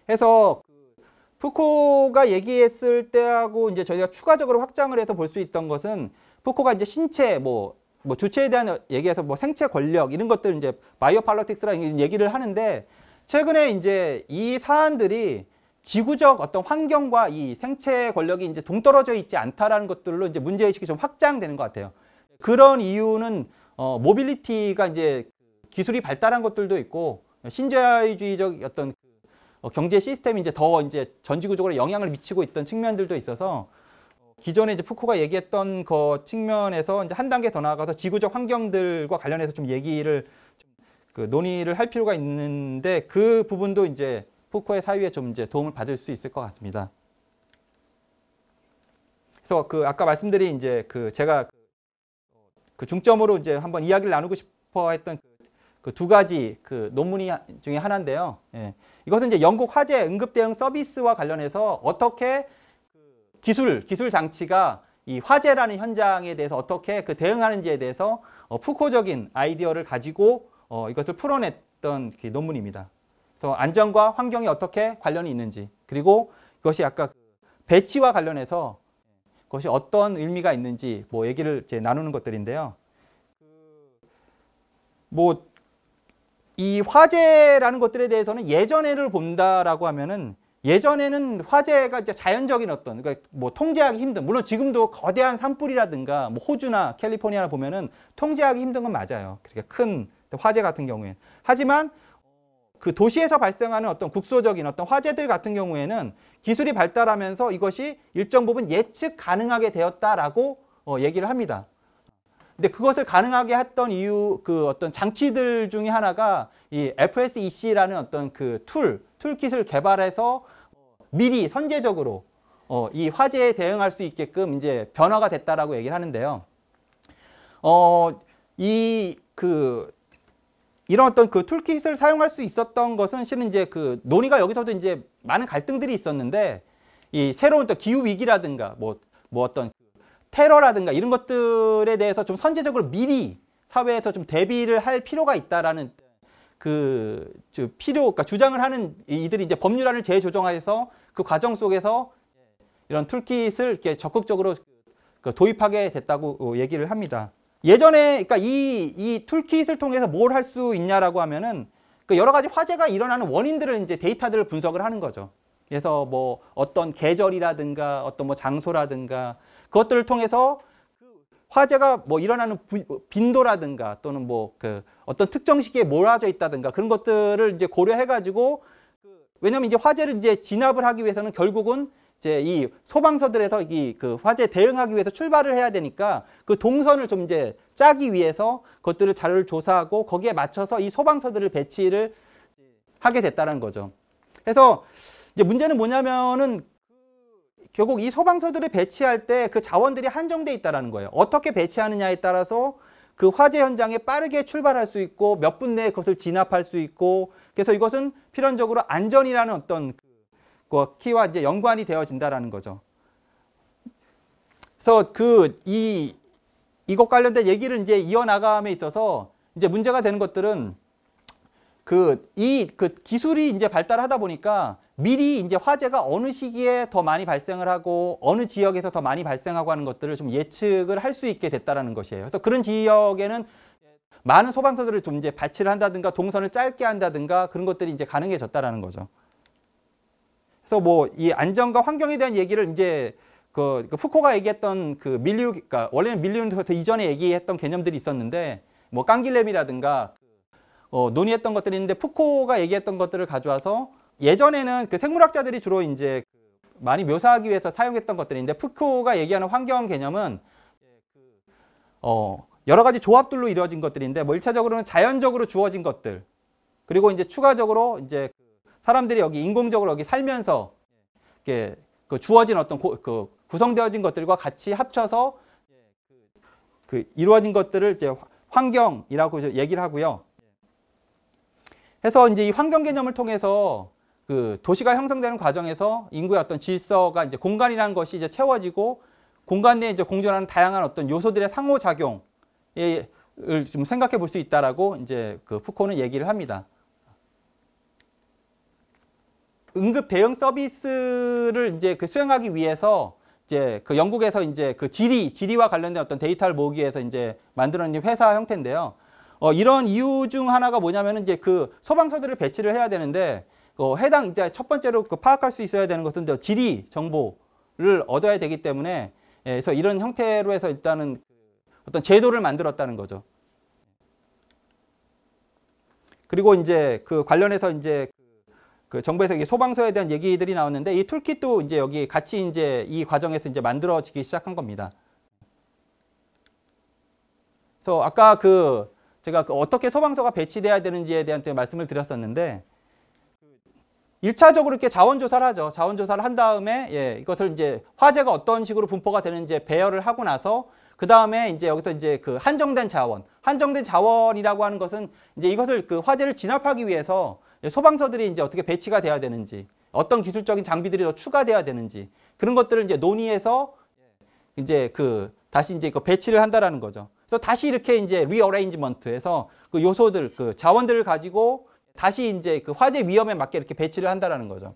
해서 푸코가 얘기했을 때하고 이제 저희가 추가적으로 확장을 해서 볼 수 있던 것은, 푸코가 이제 신체 뭐 주체에 대한 얘기해서 뭐 생체 권력 이런 것들 이제 바이오팔로틱스라는 얘기를 하는데, 최근에 이제 이 사안들이 지구적 어떤 환경과 이 생체 권력이 이제 동떨어져 있지 않다라는 것들로 이제 문제의식이 좀 확장되는 것 같아요. 그런 이유는 모빌리티가 이제 기술이 발달한 것들도 있고, 신자유주의적 어떤 경제 시스템이 이제 더 이제 전 지구적으로 영향을 미치고 있던 측면들도 있어서, 기존에 이제 푸코가 얘기했던 그 측면에서 이제 한 단계 더 나아가서 지구적 환경들과 관련해서 좀 얘기를 논의를 할 필요가 있는데, 그 부분도 이제 푸코의 사유에 좀 이제 도움을 받을 수 있을 것 같습니다. 그래서 아까 말씀드린 이제 제가 중점으로 이제 한번 이야기를 나누고 싶어 했던 두 가지 논문이 중에 하나인데요. 이것은 이제 영국 화재 응급 대응 서비스와 관련해서 어떻게 기술 장치가 이 화재라는 현장에 대해서 어떻게 대응하는지에 대해서 푸코적인 아이디어를 가지고 이것을 풀어냈던 논문입니다. 그래서 안전과 환경이 어떻게 관련이 있는지, 그리고 그것이 아까 배치와 관련해서 그것이 어떤 의미가 있는지 뭐 얘기를 이제 나누는 것들인데요. 뭐 이 화재라는 것들에 대해서는 예전에를 본다라고 하면은 예전에는 화재가 이제 자연적인 어떤 그러니까 뭐 통제하기 힘든 물론 지금도 거대한 산불이라든가 뭐 호주나 캘리포니아나 보면은 통제하기 힘든 건 맞아요. 그러니까 큰 화재 같은 경우에 하지만 그 도시에서 발생하는 어떤 국소적인 어떤 화재들 같은 경우에는 기술이 발달하면서 이것이 일정 부분 예측 가능하게 되었다라고 얘기를 합니다. 근데 그것을 가능하게 했던 이유 그 어떤 장치들 중에 하나가 이 FSEC라는 어떤 그 툴킷을 개발해서 미리 선제적으로 이 화재에 대응할 수 있게끔 이제 변화가 됐다라고 얘기를 하는데요. 이런 어떤 그 툴킷을 사용할 수 있었던 것은 실은 이제 그 논의가 여기서도 이제 많은 갈등들이 있었는데 이 새로운 또 기후 위기라든가 뭐 어떤 테러라든가 이런 것들에 대해서 좀 선제적으로 미리 사회에서 좀 대비를 할 필요가 있다라는 그러니까 주장을 하는 이들이 이제 법률안을 재조정해서 그 과정 속에서 이런 툴킷을 이렇게 적극적으로 도입하게 됐다고 얘기를 합니다. 예전에 그러니까 이 툴킷을 통해서 뭘 할 수 있냐라고 하면은 그 여러 가지 화재가 일어나는 원인들을 이제 데이터들을 분석을 하는 거죠. 그래서 뭐 어떤 계절이라든가 어떤 뭐 장소라든가 그것들을 통해서 그 화재가 뭐 일어나는 빈도라든가 또는 뭐 그 어떤 특정 시기에 몰아져 있다든가 그런 것들을 이제 고려해 가지고 왜냐면 이제 화재를 이제 진압을 하기 위해서는 결국은 이제 이 소방서들에서 이 그 화재 대응하기 위해서 출발을 해야 되니까 그 동선을 좀 이제 짜기 위해서 그것들을 자료를 조사하고 거기에 맞춰서 이 소방서들을 배치를 하게 됐다는 거죠. 그래서 이제 문제는 뭐냐면은 결국 이 소방서들을 배치할 때 그 자원들이 한정돼 있다라는 거예요. 어떻게 배치하느냐에 따라서 그 화재 현장에 빠르게 출발할 수 있고 몇 분 내에 그것을 진압할 수 있고 그래서 이것은 필연적으로 안전이라는 어떤 그 키와 이제 연관이 되어진다라는 거죠. 그래서 이것 관련된 얘기를 이제 이어나감에 있어서 이제 문제가 되는 것들은 그 기술이 이제 발달하다 보니까 미리 이제 화재가 어느 시기에 더 많이 발생을 하고 어느 지역에서 더 많이 발생하고 하는 것들을 좀 예측을 할 수 있게 됐다라는 것이에요. 그래서 그런 지역에는 많은 소방서들을 좀 이제 배치를 한다든가 동선을 짧게 한다든가 그런 것들이 이제 가능해졌다라는 거죠. 그래서 뭐 이 안전과 환경에 대한 얘기를 이제 그 푸코가 얘기했던 그 그러니까 원래는 밀리우 그 이전에 얘기했던 개념들이 있었는데 뭐 깡길렘이라든가 논의했던 것들이 있는데 푸코가 얘기했던 것들을 가져와서 예전에는 그 생물학자들이 주로 이제 많이 묘사하기 위해서 사용했던 것들인데 푸코가 얘기하는 환경 개념은 여러 가지 조합들로 이루어진 것들인데 뭐 1차적으로는 자연적으로 주어진 것들 그리고 이제 추가적으로 이제 사람들이 여기 인공적으로 여기 살면서 이렇게 그 주어진 어떤 구성되어진 것들과 같이 합쳐서 그 이루어진 것들을 이제 환경이라고 얘기를 하고요. 해서 이제 이 환경 개념을 통해서 그 도시가 형성되는 과정에서 인구의 어떤 질서가 이제 공간이라는 것이 이제 채워지고 공간 내에 이제 공존하는 다양한 어떤 요소들의 상호작용을 좀 생각해 볼 수 있다라고 이제 그 푸코는 얘기를 합니다. 응급 대응 서비스를 이제 그 수행하기 위해서 이제 그 영국에서 이제 그 지리와 관련된 어떤 데이터를 모으기 위해서 이제 만들어낸 회사 형태인데요. 이런 이유 중 하나가 뭐냐면은 이제 그 소방서들을 배치를 해야 되는데 해당 이제 첫 번째로 그 파악할 수 있어야 되는 것은 지리 정보를 얻어야 되기 때문에 그래서 이런 형태로 해서 일단은 어떤 제도를 만들었다는 거죠. 그리고 이제 그 관련해서 이제 그 정부에서 이게 소방서에 대한 얘기들이 나왔는데 이 툴킷도 이제 여기 같이 이제 이 과정에서 이제 만들어지기 시작한 겁니다. 그래서 아까 제가 어떻게 소방서가 배치돼야 되는지에 대한 말씀을 드렸었는데 1차적으로 이렇게 자원조사를 하죠. 자원조사를 한 다음에 이것을 이제 화재가 어떤 식으로 분포가 되는지 배열을 하고 나서 그 다음에 이제 여기서 이제 그 한정된 자원이라고 하는 것은 이제 이것을 그 화재를 진압하기 위해서 소방서들이 이제 어떻게 배치가 돼야 되는지, 어떤 기술적인 장비들이 더 추가돼야 되는지 그런 것들을 이제 논의해서 이제 다시 이제 그 배치를 한다라는 거죠. 그래서 다시 이렇게 이제 리어레인지먼트해서 그 요소들, 그 자원들을 가지고 다시 이제 그 화재 위험에 맞게 이렇게 배치를 한다라는 거죠.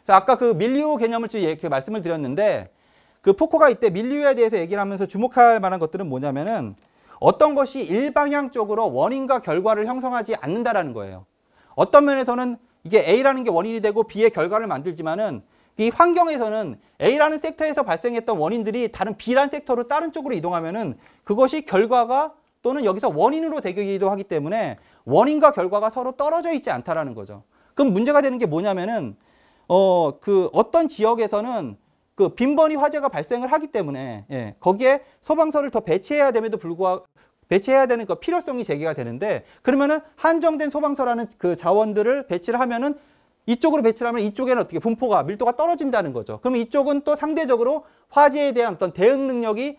그래서 아까 그 밀리오 개념을 이렇게 말씀을 드렸는데 그 푸코가 이때 밀리오에 대해서 얘기를 하면서 주목할 만한 것들은 뭐냐면은 어떤 것이 일방향적으로 원인과 결과를 형성하지 않는다라는 거예요. 어떤 면에서는 이게 A라는 게 원인이 되고 B의 결과를 만들지만은 이 환경에서는 A라는 섹터에서 발생했던 원인들이 다른 B라는 섹터로 다른 쪽으로 이동하면은 그것이 결과가 또는 여기서 원인으로 되기도 하기 때문에 원인과 결과가 서로 떨어져 있지 않다라는 거죠. 그럼 문제가 되는 게 뭐냐면은 그 어떤 지역에서는 그 빈번히 화재가 발생을 하기 때문에 거기에 소방서를 더 배치해야 됨에도 불구하고 배치해야 되는 그 필요성이 제기가 되는데 그러면은 한정된 소방서라는 그 자원들을 배치를 하면은 이쪽으로 배치를 하면 이쪽에는 어떻게 분포가 밀도가 떨어진다는 거죠. 그러면 이쪽은 또 상대적으로 화재에 대한 어떤 대응 능력이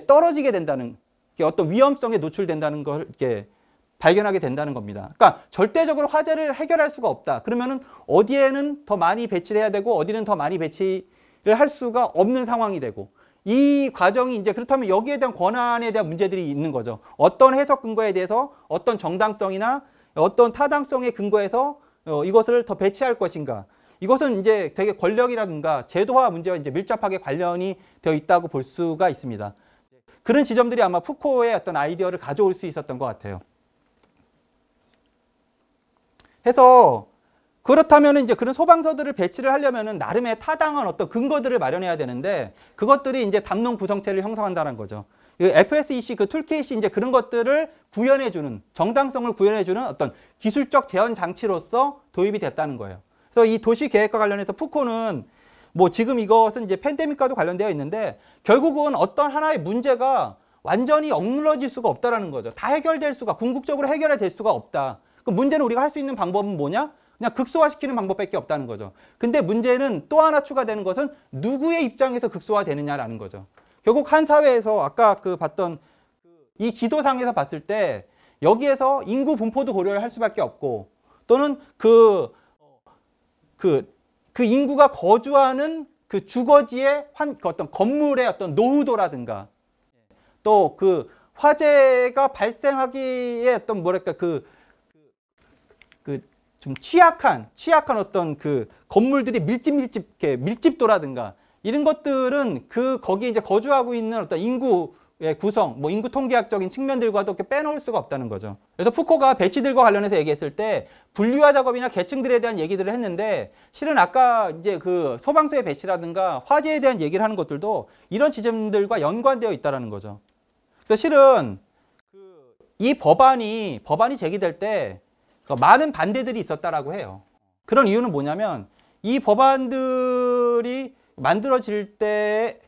떨어지게 된다는 어떤 위험성에 노출된다는 걸 이렇게 발견하게 된다는 겁니다. 그러니까 절대적으로 화재를 해결할 수가 없다. 그러면은 어디에는 더 많이 배치를 해야 되고 어디는 더 많이 배치를 할 수가 없는 상황이 되고 이 과정이 이제 그렇다면 여기에 대한 권한에 대한 문제들이 있는 거죠. 어떤 해석 근거에 대해서 어떤 정당성이나 어떤 타당성의 근거에서 이것을 더 배치할 것인가. 이것은 이제 되게 권력이라든가 제도화 문제와 이제 밀접하게 관련이 되어 있다고 볼 수가 있습니다. 그런 지점들이 아마 푸코의 어떤 아이디어를 가져올 수 있었던 것 같아요. 해서 그렇다면 이제 그런 소방서들을 배치를 하려면은 나름의 타당한 어떤 근거들을 마련해야 되는데 그것들이 이제 담론 구성체를 형성한다는 거죠. FSEC 그 툴킷이 이제 그런 것들을 구현해주는 정당성을 구현해주는 어떤 기술적 제한 장치로서 도입이 됐다는 거예요. 그래서 이 도시 계획과 관련해서 푸코는 뭐 지금 이것은 이제 팬데믹과도 관련되어 있는데 결국은 어떤 하나의 문제가 완전히 억눌러질 수가 없다라는 거죠. 다 해결될 수가 궁극적으로 해결될 수가 없다. 그 문제는 우리가 할 수 있는 방법은 뭐냐? 그냥 극소화시키는 방법밖에 없다는 거죠. 근데 문제는 또 하나 추가되는 것은 누구의 입장에서 극소화되느냐라는 거죠. 결국 한 사회에서 아까 그 봤던 이 지도상에서 봤을 때 여기에서 인구 분포도 고려를 할 수밖에 없고 또는 그 인구가 거주하는 그 주거지의 어떤 건물의 어떤 노후도라든가 또 그 화재가 발생하기에 어떤 뭐랄까 좀 취약한 어떤 그 건물들이 밀집도라든가 이런 것들은 거기에 이제 거주하고 있는 어떤 인구의 구성, 뭐 인구 통계학적인 측면들과도 이렇게 빼놓을 수가 없다는 거죠. 그래서 푸코가 배치들과 관련해서 얘기했을 때 분류화 작업이나 계층들에 대한 얘기들을 했는데 실은 아까 이제 그 소방서의 배치라든가 화재에 대한 얘기를 하는 것들도 이런 지점들과 연관되어 있다는 거죠. 그래서 실은 이 법안이 제기될 때 많은 반대들이 있었다라고 해요. 그런 이유는 뭐냐면 이 법안들이 만들어질 때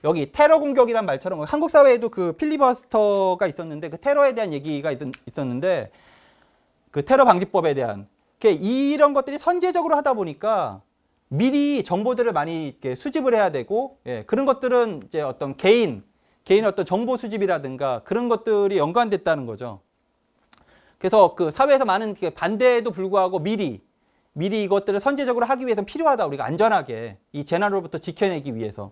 여기 테러 공격이란 말처럼 한국 사회에도 그 필리버스터가 있었는데 그 테러에 대한 얘기가 있었는데 그 테러 방지법에 대한 이런 것들이 선제적으로 하다 보니까 미리 정보들을 많이 이렇게 수집을 해야 되고 그런 것들은 이제 어떤 개인의 어떤 정보 수집이라든가 그런 것들이 연관됐다는 거죠. 그래서 그 사회에서 많은 반대에도 불구하고 미리 이것들을 선제적으로 하기 위해서는 필요하다. 우리가 안전하게 이 재난으로부터 지켜내기 위해서.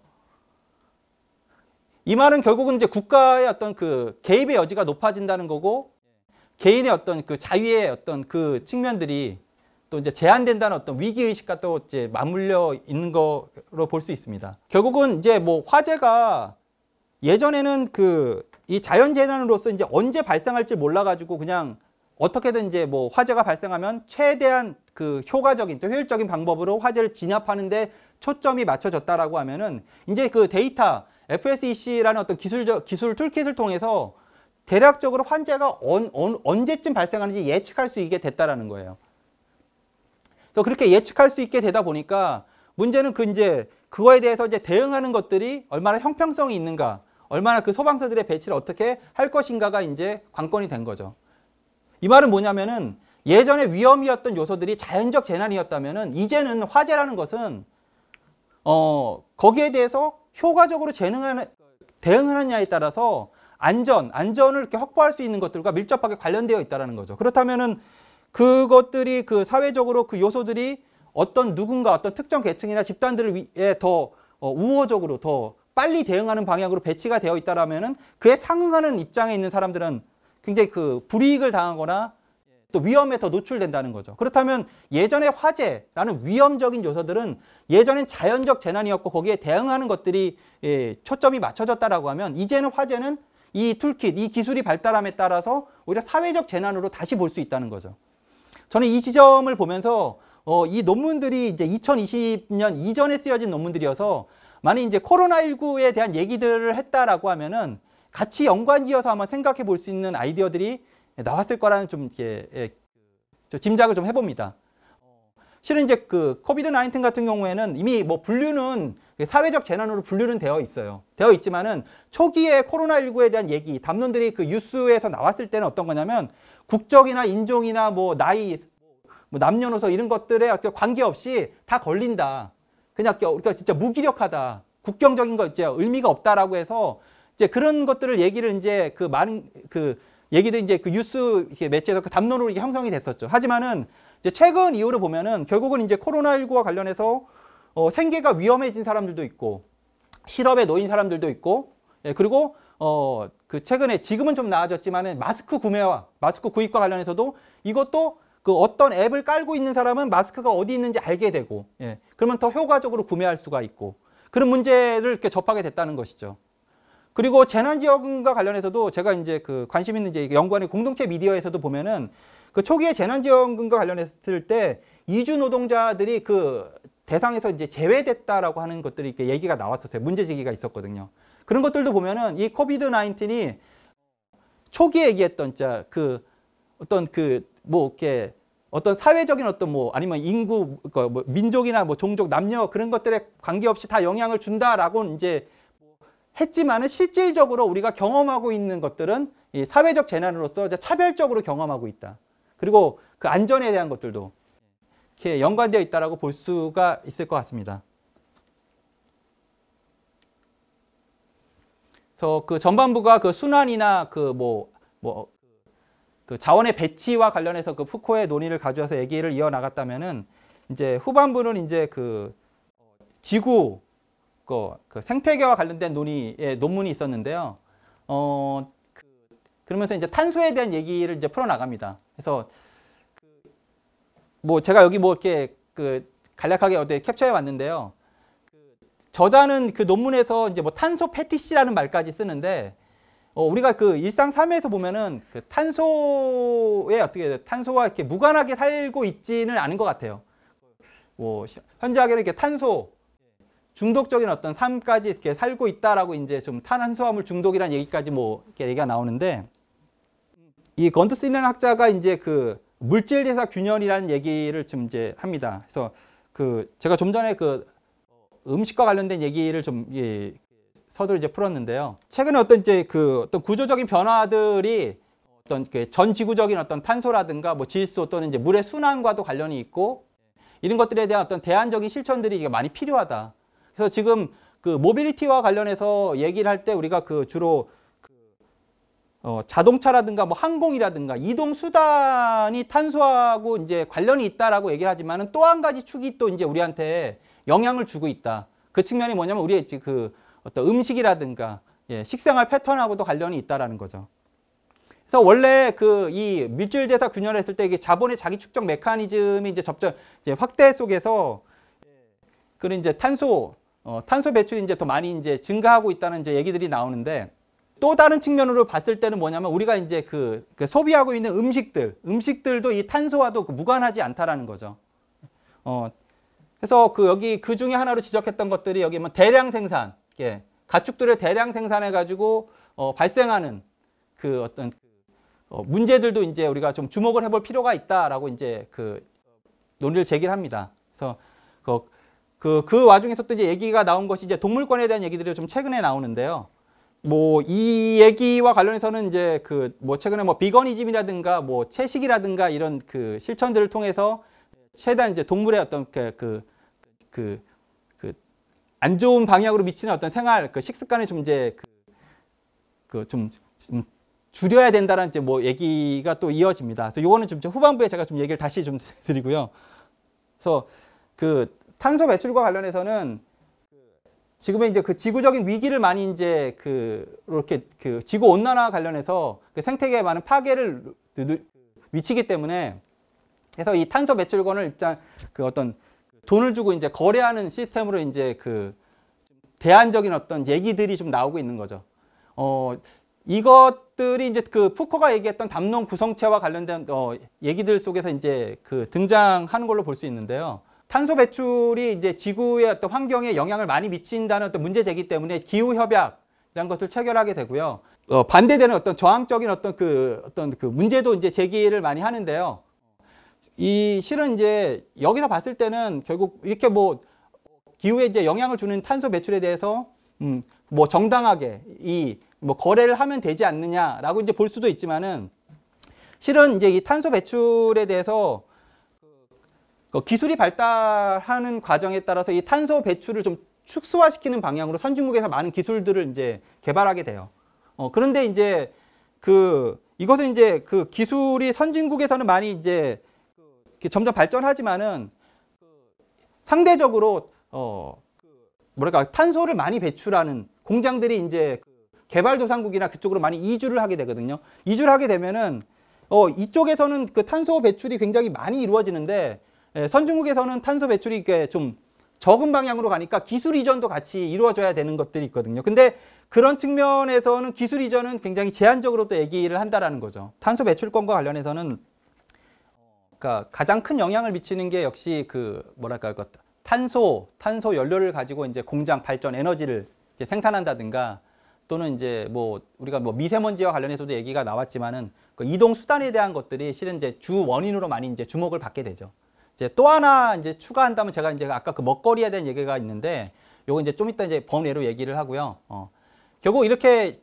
이 말은 결국은 이제 국가의 어떤 그 개입의 여지가 높아진다는 거고 개인의 어떤 그 자유의 어떤 그 측면들이 또 이제 제한된다는 어떤 위기의식과 또 이제 맞물려 있는 거로 볼 수 있습니다. 결국은 이제 뭐 화재가 예전에는 이 자연재난으로서 이제 언제 발생할지 몰라가지고 그냥 어떻게든 이제 뭐 화재가 발생하면 최대한 그 효과적인 또 효율적인 방법으로 화재를 진압하는데 초점이 맞춰졌다라고 하면은 이제 그 데이터 FSEC라는 어떤 기술 툴킷을 통해서 대략적으로 화재가 언제쯤 발생하는지 예측할 수 있게 됐다라는 거예요. 그래서 그렇게 예측할 수 있게 되다 보니까 문제는 이제 그거에 대해서 이제 대응하는 것들이 얼마나 형평성이 있는가, 얼마나 그 소방서들의 배치를 어떻게 할 것인가가 이제 관건이 된 거죠. 이 말은 뭐냐면은 예전에 위험이었던 요소들이 자연적 재난이었다면은 이제는 화재라는 것은 거기에 대해서 효과적으로 대응하느냐에 따라서 안전을 이렇게 확보할 수 있는 것들과 밀접하게 관련되어 있다는 거죠. 그렇다면은 그것들이 그 사회적으로 그 요소들이 어떤 특정 계층이나 집단들을 위해 더 우호적으로 더 빨리 대응하는 방향으로 배치가 되어 있다라면은 그에 상응하는 입장에 있는 사람들은 굉장히 그 불이익을 당하거나 또 위험에 더 노출된다는 거죠. 그렇다면 예전의 화재라는 위험적인 요소들은 예전엔 자연적 재난이었고 거기에 대응하는 것들이 초점이 맞춰졌다라고 하면 이제는 화재는 이 툴킷, 이 기술이 발달함에 따라서 오히려 사회적 재난으로 다시 볼 수 있다는 거죠. 저는 이 지점을 보면서 이 논문들이 이제 2020년 이전에 쓰여진 논문들이어서 만약 이제 코로나19에 대한 얘기들을 했다라고 하면은 같이 연관지어서 한번 생각해 볼 수 있는 아이디어들이 나왔을 거라는 좀 이렇게 짐작을 좀 해봅니다. 실은 이제 그 코비드 19 같은 경우에는 이미 뭐 분류는 사회적 재난으로 분류는 되어 있어요. 되어 있지만은 초기에 코로나19에 대한 얘기, 담론들이 그 뉴스에서 나왔을 때는 어떤 거냐면 국적이나 인종이나 뭐 나이, 뭐 남녀노소 이런 것들에 관계없이 다 걸린다. 그냥 우리가 진짜 무기력하다. 국경적인 거 이제 의미가 없다라고 해서 이제 그런 것들을 얘기를 이제 그 많은 그 얘기들 이제 그 뉴스 매체에서 그 담론으로 이게 형성이 됐었죠. 하지만은 이제 최근 이후로 보면은 결국은 이제 코로나19와 관련해서 생계가 위험해진 사람들도 있고 실업에 놓인 사람들도 있고 그리고 그 최근에 지금은 좀 나아졌지만은 마스크 구매와 마스크 구입과 관련해서도 이것도 그 어떤 앱을 깔고 있는 사람은 마스크가 어디 있는지 알게 되고 그러면 더 효과적으로 구매할 수가 있고 그런 문제를 이렇게 접하게 됐다는 것이죠. 그리고 재난지원금과 관련해서도 제가 이제 그 관심 있는 이제 연구하는 공동체 미디어에서도 보면은 그 초기에 재난지원금과 관련했을 때 이주 노동자들이 그 대상에서 이제 제외됐다라고 하는 것들이 이렇게 얘기가 나왔었어요. 문제 제기가 있었거든요. 그런 것들도 보면은 이 코비드 19이 초기에 얘기했던 진짜 그 어떤 그 뭐 이렇게 어떤 사회적인 어떤 뭐 아니면 인구 뭐 민족이나 뭐 종족 남녀 그런 것들에 관계없이 다 영향을 준다라고 이제 했지만은 실질적으로 우리가 경험하고 있는 것들은 이 사회적 재난으로서 차별적으로 경험하고 있다. 그리고 그 안전에 대한 것들도 이렇게 연관되어 있다라고 볼 수가 있을 것 같습니다. 그래서 그 전반부가 그 순환이나 그 그 자원의 배치와 관련해서 그 푸코의 논의를 가져와서 얘기를 이어나갔다면은 이제 후반부는 이제 그 지구 그 생태계와 관련된 논의의 논문이 있었는데요. 그러면서 이제 탄소에 대한 얘기를 이제 풀어나갑니다. 그래서 뭐 제가 여기 뭐 이렇게 그 간략하게 어디 캡처해 왔는데요. 저자는 그 논문에서 이제 뭐 탄소 패티시라는 말까지 쓰는데 우리가 그 일상 삶에서 보면은 그 탄소에 어떻게 탄소와 이렇게 무관하게 살고 있지는 않은 것 같아요. 뭐 현저하게는 이렇게 탄소 중독적인 어떤 삶까지 이렇게 살고 있다라고 이제 좀 탄산수화물 중독이라는 얘기까지 뭐 이렇게 얘기가 나오는데 이 건투스라는 학자가 이제 그 물질 대사 균열이라는 얘기를 좀 이제 합니다. 그래서 그 제가 좀 전에 그 음식과 관련된 얘기를 좀 서두를 이제 풀었는데요. 최근에 어떤 이제 그 어떤 구조적인 변화들이 어떤 전 지구적인 어떤 탄소라든가 뭐 질소 또는 이제 물의 순환과도 관련이 있고 이런 것들에 대한 어떤 대안적인 실천들이 많이 필요하다. 그래서 지금 그 모빌리티와 관련해서 얘기를 할 때 우리가 그 주로 자동차라든가 뭐 항공이라든가 이동 수단이 탄소하고 이제 관련이 있다라고 얘기를 하지만은 또 한 가지 축이 또 이제 우리한테 영향을 주고 있다. 그 측면이 뭐냐면 우리의 그 어떤 음식이라든가 식생활 패턴하고도 관련이 있다라는 거죠. 그래서 원래 그 이 물질 대사 균열했을 때 이게 자본의 자기 축적 메커니즘이 이제 이제 확대 속에서 그런 이제 탄소 배출이 이제 더 많이 이제 증가하고 있다는 이제 얘기들이 나오는데 또 다른 측면으로 봤을 때는 뭐냐면 우리가 이제 그 소비하고 있는 음식들도 이 탄소와도 무관하지 않다라는 거죠. 그래서 그 여기 그 중에 하나로 지적했던 것들이 여기 뭐 대량 생산, 가축들을 대량 생산해 가지고 발생하는 그 어떤 문제들도 이제 우리가 좀 주목을 해볼 필요가 있다라고 이제 그 논의를 제기합니다. 그래서 그 와중에서 또 이제 얘기가 나온 것이 이제 동물권에 대한 얘기들이 좀 최근에 나오는데요. 뭐 이 얘기와 관련해서는 이제 그 뭐 최근에 뭐 비거니즘이라든가 뭐 채식이라든가 이런 그 실천들을 통해서 최대한 이제 동물의 어떤 안 좋은 방향으로 미치는 어떤 생활 그 식습관을 좀 이제 좀 줄여야 된다는 이제 뭐 얘기가 또 이어집니다. 그래서 요거는 좀 후반부에 제가 좀 얘기를 다시 좀 드리고요. 그래서 그 탄소 배출과 관련해서는 지금의 이제 그 지구적인 위기를 많이 이제 이렇게 그 지구 온난화 관련해서 그 생태계에 많은 파괴를 위치이기 때문에 그래서 이 탄소 배출권을 일단 그 어떤 돈을 주고 이제 거래하는 시스템으로 이제 그 대안적인 어떤 얘기들이 좀 나오고 있는 거죠. 이것들이 이제 그 푸코가 얘기했던 담론 구성체와 관련된 얘기들 속에서 이제 그 등장하는 걸로 볼 수 있는데요. 탄소 배출이 이제 지구의 어떤 환경에 영향을 많이 미친다는 어떤 문제 제기 때문에 기후 협약이라는 것을 체결하게 되고요. 반대되는 어떤 저항적인 어떤 그 문제도 이제 제기를 많이 하는데요. 이 실은 이제 여기서 봤을 때는 결국 이렇게 뭐 기후에 이제 영향을 주는 탄소 배출에 대해서 뭐 정당하게 이 뭐 거래를 하면 되지 않느냐라고 이제 볼 수도 있지만은 실은 이제 이 탄소 배출에 대해서 기술이 발달하는 과정에 따라서 이 탄소 배출을 좀 축소화시키는 방향으로 선진국에서 많은 기술들을 이제 개발하게 돼요. 그런데 이제 이것은 이제 그 기술이 선진국에서는 많이 이제 점점 발전하지만은 상대적으로 뭐랄까 탄소를 많이 배출하는 공장들이 이제 개발도상국이나 그쪽으로 많이 이주를 하게 되거든요. 이주를 하게 되면은 이쪽에서는 그 탄소 배출이 굉장히 많이 이루어지는데 선진국에서는 탄소 배출이 좀 적은 방향으로 가니까 기술 이전도 같이 이루어져야 되는 것들이 있거든요. 근데 그런 측면에서는 기술 이전은 굉장히 제한적으로 또 얘기를 한다라는 거죠. 탄소 배출권과 관련해서는 그러니까 가장 큰 영향을 미치는 게 역시 그 뭐랄까 탄소 연료를 가지고 이제 공장 발전 에너지를 이제 생산한다든가 또는 이제 뭐 우리가 뭐 미세먼지와 관련해서도 얘기가 나왔지만은 그 이동 수단에 대한 것들이 실은 이제 주 원인으로 많이 이제 주목을 받게 되죠. 이제 또 하나 이제 추가한다면 제가 이제 아까 그 먹거리에 대한 얘기가 있는데 요거 이제 좀 이따 이제 번외로 얘기를 하고요. 결국 이렇게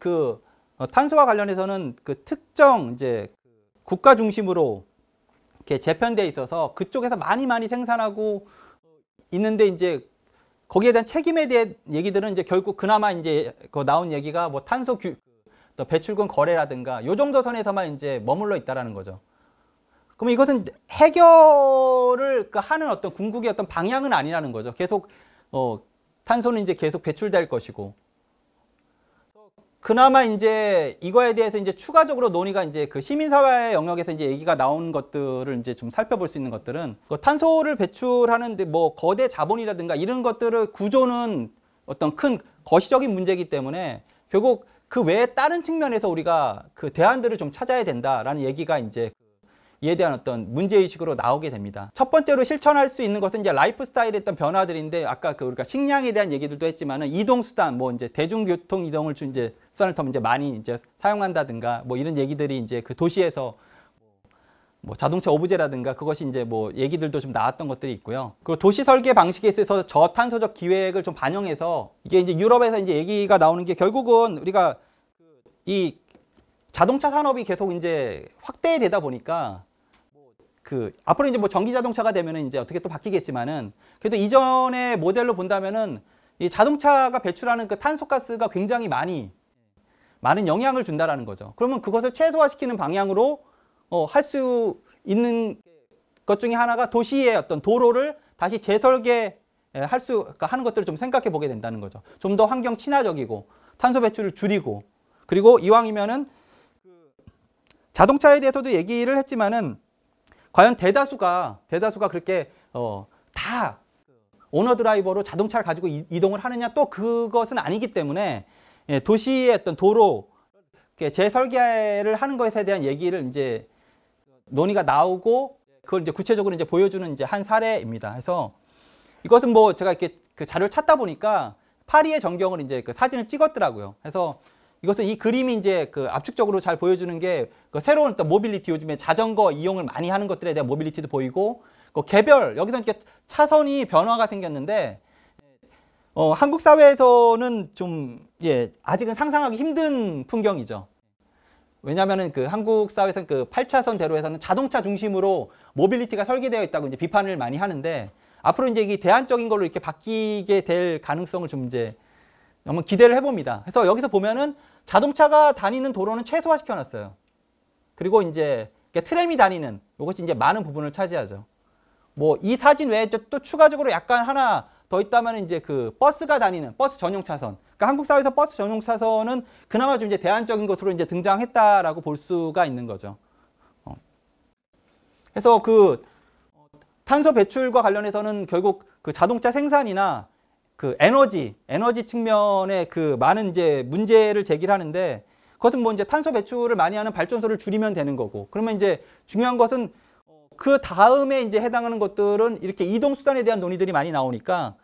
탄소와 관련해서는 그 특정 이제 국가 중심으로 이렇게 재편돼 있어서 그쪽에서 많이 생산하고 있는데 이제 거기에 대한 책임에 대한 얘기들은 이제 결국 그나마 이제 나온 얘기가 뭐 탄소 배출권 거래라든가 요 정도 선에서만 이제 머물러 있다라는 거죠. 그럼 이것은 해결을 하는 어떤 궁극의 어떤 방향은 아니라는 거죠. 계속 탄소는 이제 계속 배출될 것이고. 그나마 이제 이거에 대해서 이제 추가적으로 논의가 이제 그 시민사회 영역에서 이제 얘기가 나온 것들을 이제 좀 살펴볼 수 있는 것들은 탄소를 배출하는데 뭐 거대 자본이라든가 이런 것들의 구조는 어떤 큰 거시적인 문제이기 때문에 결국 그 외에 다른 측면에서 우리가 그 대안들을 좀 찾아야 된다라는 얘기가 이제 이에 대한 어떤 문제의식으로 나오게 됩니다. 첫 번째로 실천할 수 있는 것은 이제 라이프 스타일의 어떤 변화들인데 아까 우리가 식량에 대한 얘기들도 했지만은 이동수단, 뭐 이제 대중교통 이동을 이제 수단을 더 이제 많이 이제 사용한다든가 뭐 이런 얘기들이 이제 그 도시에서 뭐 자동차 오브제라든가 그것이 이제 뭐 얘기들도 좀 나왔던 것들이 있고요. 그리고 도시 설계 방식에 있어서 저탄소적 기획을 좀 반영해서 이게 이제 유럽에서 이제 얘기가 나오는 게 결국은 우리가 이 자동차 산업이 계속 이제 확대되다 보니까 앞으로 이제 뭐 전기 자동차가 되면은 이제 어떻게 또 바뀌겠지만은 그래도 이전의 모델로 본다면은 이 자동차가 배출하는 그 탄소가스가 굉장히 많은 영향을 준다라는 거죠. 그러면 그것을 최소화시키는 방향으로 할 수 있는 것 중에 하나가 도시의 어떤 도로를 다시 재설계 하는 것들을 좀 생각해 보게 된다는 거죠. 좀 더 환경 친화적이고 탄소 배출을 줄이고 그리고 이왕이면은 자동차에 대해서도 얘기를 했지만은 과연 대다수가 그렇게 다 오너 드라이버로 자동차를 가지고 이동을 하느냐 또 그것은 아니기 때문에 도시의 어떤 도로 재설계를 하는 것에 대한 얘기를 이제 논의가 나오고 그걸 이제 구체적으로 이제 보여주는 이제 한 사례입니다. 그래서 이것은 뭐 제가 이렇게 그 자료를 찾다 보니까 파리의 전경을 이제 그 사진을 찍었더라고요. 그래서 이것은 이 그림이 이제 그 압축적으로 잘 보여주는 게 그 새로운 어떤 모빌리티, 요즘에 자전거 이용을 많이 하는 것들에 대한 모빌리티도 보이고 그 개별 여기서 이렇게 차선이 변화가 생겼는데 한국 사회에서는 좀 아직은 상상하기 힘든 풍경이죠. 왜냐하면은 그 한국 사회에서는 그 8차선 대로에서는 자동차 중심으로 모빌리티가 설계되어 있다고 이제 비판을 많이 하는데 앞으로 이제 이게 대안적인 걸로 이렇게 바뀌게 될 가능성을 좀 이제 한번 기대를 해봅니다. 그래서 여기서 보면은 자동차가 다니는 도로는 최소화시켜 놨어요. 그리고 이제 트램이 다니는 이것이 이제 많은 부분을 차지하죠. 뭐 이 사진 외에 또 추가적으로 약간 하나 더 있다면 이제 그 버스가 다니는 버스 전용 차선. 그러니까 한국 사회에서 버스 전용 차선은 그나마 좀 이제 대안적인 것으로 이제 등장했다라고 볼 수가 있는 거죠. 그래서 그 탄소 배출과 관련해서는 결국 그 자동차 생산이나 그 에너지 측면에 그 많은 이제 문제를 제기를 하는데, 그것은 뭐 이제 탄소 배출을 많이 하는 발전소를 줄이면 되는 거고, 그러면 이제 중요한 것은 그 다음에 이제 해당하는 것들은 이렇게 이동수단에 대한 논의들이 많이 나오니까,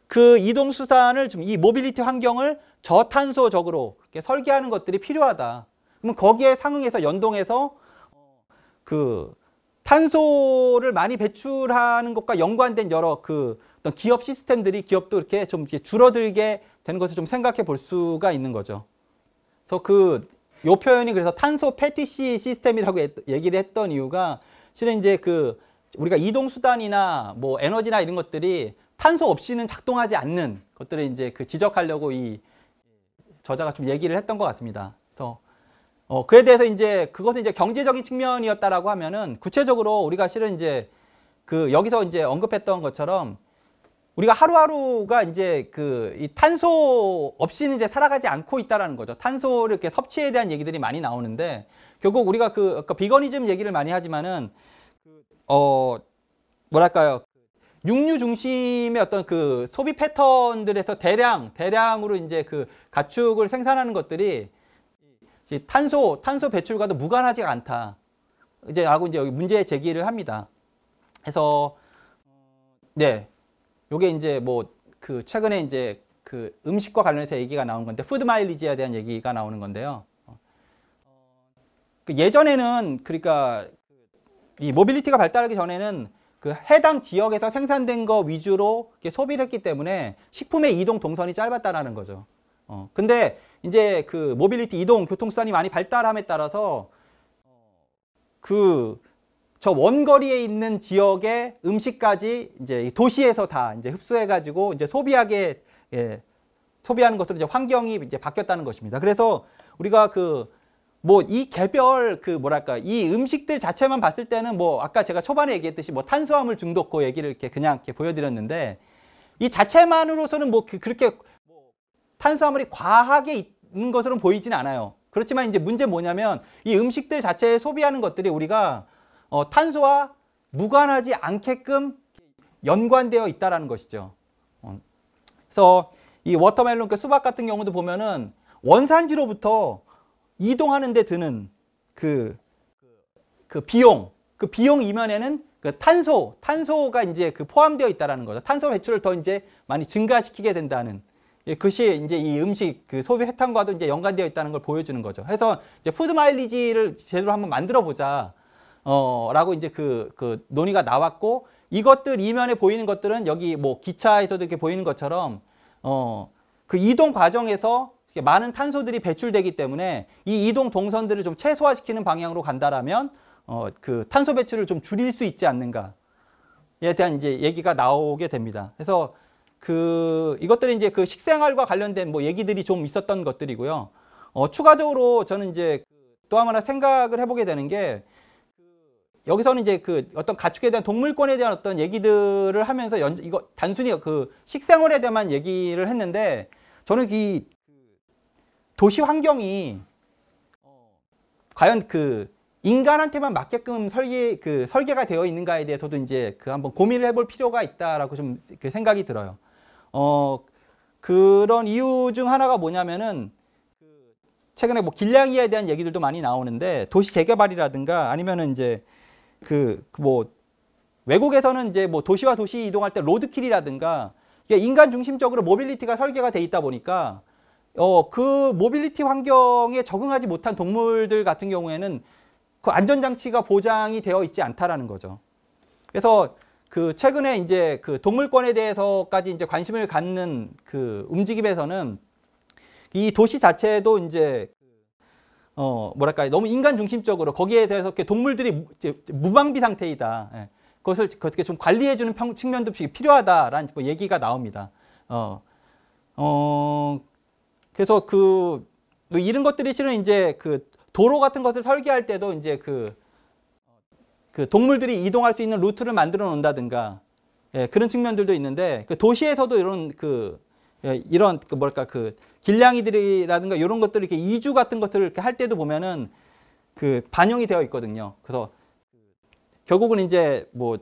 그 이동수단을 좀 이 모빌리티 환경을 저탄소적으로 이렇게 설계하는 것들이 필요하다. 그러면 거기에 상응해서 연동해서 그 탄소를 많이 배출하는 것과 연관된 여러 그 어떤 기업 시스템들이, 기업도 이렇게 좀 줄어들게 되는 것을 좀 생각해 볼 수가 있는 거죠. 그래서 요 표현이 그래서 탄소 패티시 시스템이라고 얘기를 했던 이유가, 실은 이제 그 우리가 이동수단이나 뭐 에너지나 이런 것들이 탄소 없이는 작동하지 않는 것들을 이제 그 지적하려고 이 저자가 좀 얘기를 했던 것 같습니다. 그래서 그에 대해서 이제 그것은 이제 경제적인 측면이었다라고 하면은, 구체적으로 우리가 실은 이제 그 여기서 이제 언급했던 것처럼 우리가 하루하루가 이제 그 이 탄소 없이는 이제 살아가지 않고 있다라는 거죠. 탄소를 이렇게 섭취에 대한 얘기들이 많이 나오는데, 결국 우리가 그 비거니즘 얘기를 많이 하지만은 뭐랄까요, 육류 중심의 어떤 그 소비 패턴들에서 대량으로 이제 그 가축을 생산하는 것들이 탄소 배출과도 무관하지가 않다. 이제 라고 이제 여기 문제 제기를 합니다. 그래서 네, 요게 이제 뭐 그 최근에 이제 그 음식과 관련해서 얘기가 나온 건데, 푸드 마일리지에 대한 얘기가 나오는 건데요. 그 예전에는, 그러니까 이 모빌리티가 발달하기 전에는 그 해당 지역에서 생산된 거 위주로 이렇게 소비를 했기 때문에 식품의 이동 동선이 짧았다라는 거죠. 근데 이제 그 모빌리티 이동 교통수단이 많이 발달함에 따라서 저 원거리에 있는 지역의 음식까지 이제 도시에서 다 이제 흡수해가지고 이제 소비하는 것으로 이제 환경이 이제 바뀌었다는 것입니다. 그래서 우리가 뭐 이 개별 뭐랄까, 이 음식들 자체만 봤을 때는 뭐 아까 제가 초반에 얘기했듯이 뭐 탄수화물 중독고 얘기를 이렇게 그냥 이렇게 보여드렸는데, 이 자체만으로서는 뭐 그렇게 탄수화물이 과하게 있는 것으로는 보이진 않아요. 그렇지만 이제 문제 뭐냐면, 이 음식들 자체에 소비하는 것들이 우리가 탄소와 무관하지 않게끔 연관되어 있다라는 것이죠. 그래서 이 워터멜론, 수박 같은 경우도 보면은 원산지로부터 이동하는 데 드는 그 비용 이면에는 그 탄소가 이제 포함되어 있다라는 거죠. 탄소 배출을 더 이제 많이 증가시키게 된다는, 그것이 이제 이 음식 소비 패턴과도 이제 연관되어 있다는 걸 보여주는 거죠. 그래서 이제 푸드 마일리지를 제대로 한번 만들어 보자. 라고 이제 그 논의가 나왔고, 이것들 이면에 보이는 것들은 여기 뭐 기차에서도 이렇게 보이는 것처럼 그 이동 과정에서 많은 탄소들이 배출되기 때문에 이 이동 동선들을 좀 최소화시키는 방향으로 간다라면 그 탄소 배출을 좀 줄일 수 있지 않는가에 대한 이제 얘기가 나오게 됩니다. 그래서 이것들이 이제 그 식생활과 관련된 뭐 얘기들이 좀 있었던 것들이고요. 추가적으로 저는 이제 또 하나 생각을 해보게 되는 게, 여기서는 이제 어떤 가축에 대한 동물권에 대한 어떤 얘기들을 하면서 이거 단순히 식생활에 대한 얘기를 했는데, 저는 이 도시 환경이 과연 인간한테만 맞게끔 설계가 되어 있는가에 대해서도 이제 한번 고민을 해볼 필요가 있다라고 좀 생각이 들어요. 그런 이유 중 하나가 뭐냐면은, 최근에 뭐 길냥이에 대한 얘기들도 많이 나오는데, 도시 재개발이라든가 아니면은 이제 뭐 외국에서는 이제 뭐 도시와 도시 이동할 때 로드킬이라든가, 이게 인간 중심적으로 모빌리티가 설계가 돼 있다 보니까 그 모빌리티 환경에 적응하지 못한 동물들 같은 경우에는 그 안전장치가 보장이 되어 있지 않다라는 거죠. 그래서 최근에 이제 동물권에 대해서까지 이제 관심을 갖는 움직임에서는 이 도시 자체도 이제 뭐랄까요, 너무 인간 중심적으로 거기에 대해서 이렇게 동물들이 무방비 상태이다. 예. 그것을 어떻게 좀 관리해주는 측면도 필요하다라는 뭐 얘기가 나옵니다. 그래서 이런 것들이 실은 이제 도로 같은 것을 설계할 때도 이제 동물들이 이동할 수 있는 루트를 만들어 놓는다든가, 예, 그런 측면들도 있는데, 도시에서도 이런 뭐랄까 길냥이들이라든가 이런 것들 이렇게 이주 같은 것을 이렇게 할 때도 보면은 반영이 되어 있거든요. 그래서 결국은 이제 뭐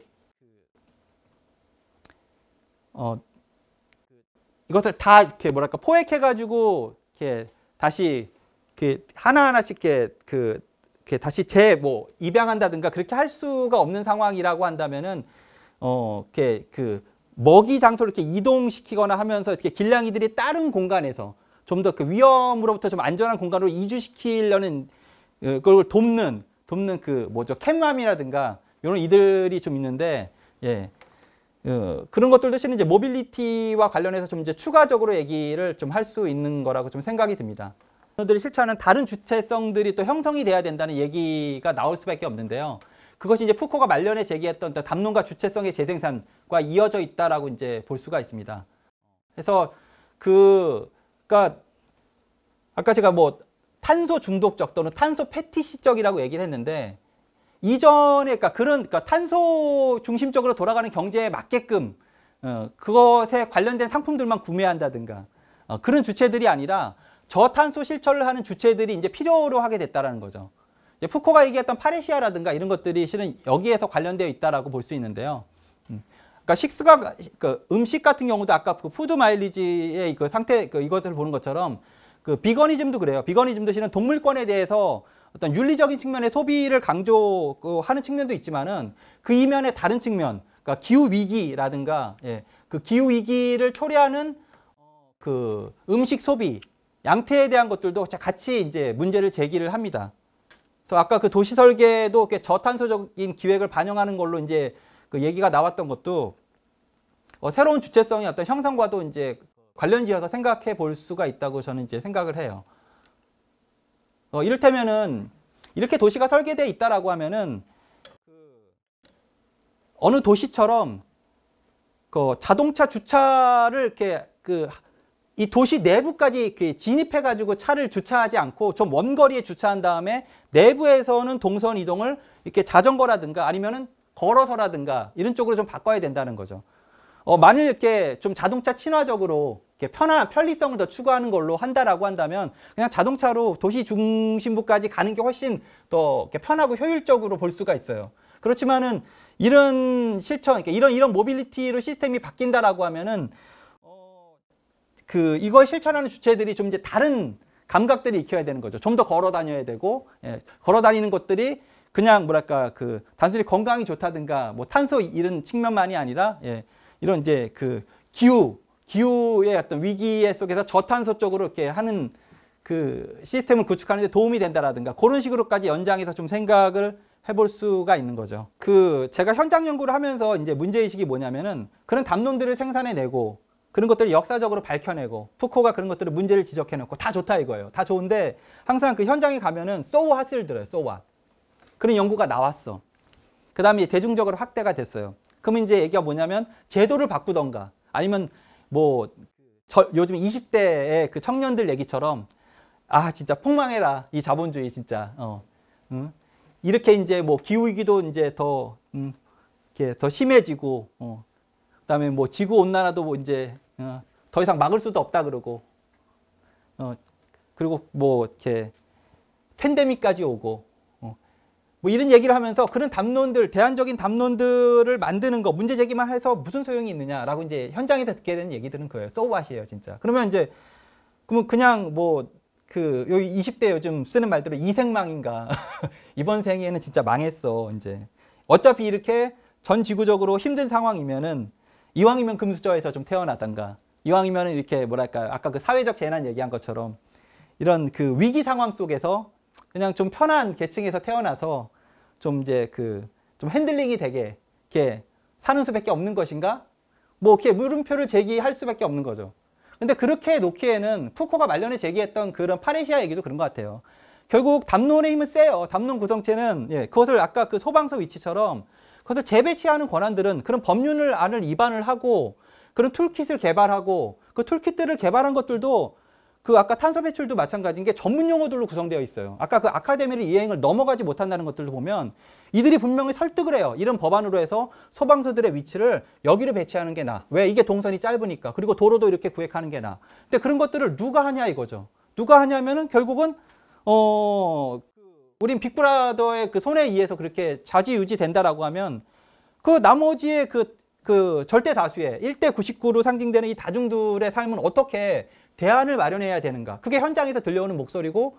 이것을 다 이렇게 뭐랄까 포획해가지고 이렇게 다시 이렇게 하나하나씩 이렇게 다시 뭐 입양한다든가 그렇게 할 수가 없는 상황이라고 한다면은 이렇게 먹이 장소를 이렇게 이동시키거나 하면서 이렇게 길냥이들이 다른 공간에서 좀 더 그 위험으로부터 좀 안전한 공간으로 이주시키려는 그걸 돕는 그 뭐죠 캣맘이라든가 이런 이들이 좀 있는데 예. 그런 것들도 실은 이제 모빌리티와 관련해서 좀 이제 추가적으로 얘기를 좀 할 수 있는 거라고 좀 생각이 듭니다. 들이 실천하는 다른 주체성들이 또 형성이 돼야 된다는 얘기가 나올 수밖에 없는데요. 그것이 이제 푸코가 말년에 제기했던 담론과 주체성의 재생산과 이어져 있다라고 이제 볼 수가 있습니다. 그래서 그러니까 아까 제가 뭐 탄소 중독적 또는 탄소 패티시적이라고 얘기를 했는데 이전에 그러니까 탄소 중심적으로 돌아가는 경제에 맞게끔 그것에 관련된 상품들만 구매한다든가 그런 주체들이 아니라 저탄소 실천을 하는 주체들이 이제 필요로 하게 됐다라는 거죠. 푸코가 얘기했던 파레시아라든가 이런 것들이 실은 여기에서 관련되어 있다라고 볼 수 있는데요. 그러니까 음식 같은 경우도 아까 그 푸드 마일리지의 그 상태 이것을 보는 것처럼 그 비거니즘도 그래요. 비거니즘도 실은 동물권에 대해서 어떤 윤리적인 측면의 소비를 강조하는 측면도 있지만은 그 이면의 다른 측면, 그러니까 기후 위기라든가 그 기후 위기를 초래하는 그 음식 소비, 양태에 대한 것들도 같이 이제 문제를 제기를 합니다. 그래서 아까 그 도시 설계도 저탄소적인 기획을 반영하는 걸로 이제 그 얘기가 나왔던 것도 새로운 주체성의 어떤 형성과도 이제 관련지어서 생각해 볼 수가 있다고 저는 이제 생각을 해요. 이를테면은 이렇게 도시가 설계되어 있다라고 하면은 어느 도시처럼 그 자동차 주차를 이렇게 이 도시 내부까지 진입해가지고 차를 주차하지 않고 좀 먼 거리에 주차한 다음에 내부에서는 동선 이동을 이렇게 자전거라든가 아니면은 걸어서라든가 이런 쪽으로 좀 바꿔야 된다는 거죠. 만일 이렇게 좀 자동차 친화적으로 이렇게 편리성을 더 추구하는 걸로 한다라고 한다면 그냥 자동차로 도시 중심부까지 가는 게 훨씬 더 이렇게 편하고 효율적으로 볼 수가 있어요. 그렇지만은 이런 실천, 그러니까 이런 모빌리티로 시스템이 바뀐다라고 하면은 이걸 실천하는 주체들이 좀 이제 다른 감각들이 익혀야 되는 거죠. 좀 더 걸어 다녀야 되고, 걸어 다니는 것들이 그냥 뭐랄까 단순히 건강이 좋다든가 뭐 탄소 이런 측면만이 아니라 이런 이제 기후의 어떤 위기 속에서 저탄소 쪽으로 이렇게 하는 그 시스템을 구축하는 데 도움이 된다라든가 그런 식으로까지 연장해서 좀 생각을 해볼 수가 있는 거죠. 제가 현장 연구를 하면서 이제 문제의식이 뭐냐면은 그런 담론들을 생산해내고 그런 것들을 역사적으로 밝혀내고 푸코가 그런 것들을 문제를 지적해놓고 다 좋다 이거예요. 다 좋은데 항상 그 현장에 가면은 so what을 들어요. so what. 그런 연구가 나왔어. 그 다음에 대중적으로 확대가 됐어요. 그러면 이제 얘기가 뭐냐면 제도를 바꾸던가 아니면 뭐 요즘 20대의 그 청년들 얘기처럼 진짜 폭망해라 이 자본주의 진짜 이렇게 이제 뭐 기후위기도 이제 이렇게 더 심해지고 그다음에 뭐 지구 온난화도 뭐 이제 더 이상 막을 수도 없다 그러고 그리고 뭐 이렇게 팬데믹까지 오고 뭐 이런 얘기를 하면서 그런 담론들, 대안적인 담론들을 만드는 거 문제 제기만 해서 무슨 소용이 있느냐라고 이제 현장에서 듣게 되는 얘기들은 그거예요. so what이에요, 진짜. 그러면 이제 그냥 뭐 여기 20대 요즘 쓰는 말대로 이생망인가 이번 생에는 진짜 망했어 이제. 어차피 이렇게 전 지구적으로 힘든 상황이면은 이왕이면 금수저에서 좀 태어나던가 이왕이면은 이렇게 뭐랄까 아까 그 사회적 재난 얘기한 것처럼 이런 그 위기 상황 속에서 그냥 좀 편한 계층에서 태어나서 좀 이제 좀 핸들링이 되게 이렇게 사는 수밖에 없는 것인가? 뭐 이렇게 물음표를 제기할 수밖에 없는 거죠. 근데 그렇게 놓기에는 푸코가 말년에 제기했던 그런 파레시아 얘기도 그런 것 같아요. 결국 담론의 힘은 세요. 담론 구성체는 그것을 아까 그 소방서 위치처럼 그것을 재배치하는 권한들은 그런 법률안을 입안을 하고 그런 툴킷을 개발하고 그 툴킷들을 개발한 것들도 아까 탄소 배출도 마찬가지인 게 전문 용어들로 구성되어 있어요. 아까 그 아카데미를 이행을 넘어가지 못한다는 것들도 보면 이들이 분명히 설득을 해요. 이런 법안으로 해서 소방서들의 위치를 여기로 배치하는 게 나아. 왜? 이게 동선이 짧으니까. 그리고 도로도 이렇게 구획하는 게 나아. 근데 그런 것들을 누가 하냐 이거죠. 누가 하냐면은 결국은 우린 빅브라더의 그 손에 의해서 그렇게 좌지우지 된다라고 하면 그 나머지의 그 절대 다수의 1대 99로 상징되는 이 다중들의 삶은 어떻게 대안을 마련해야 되는가. 그게 현장에서 들려오는 목소리고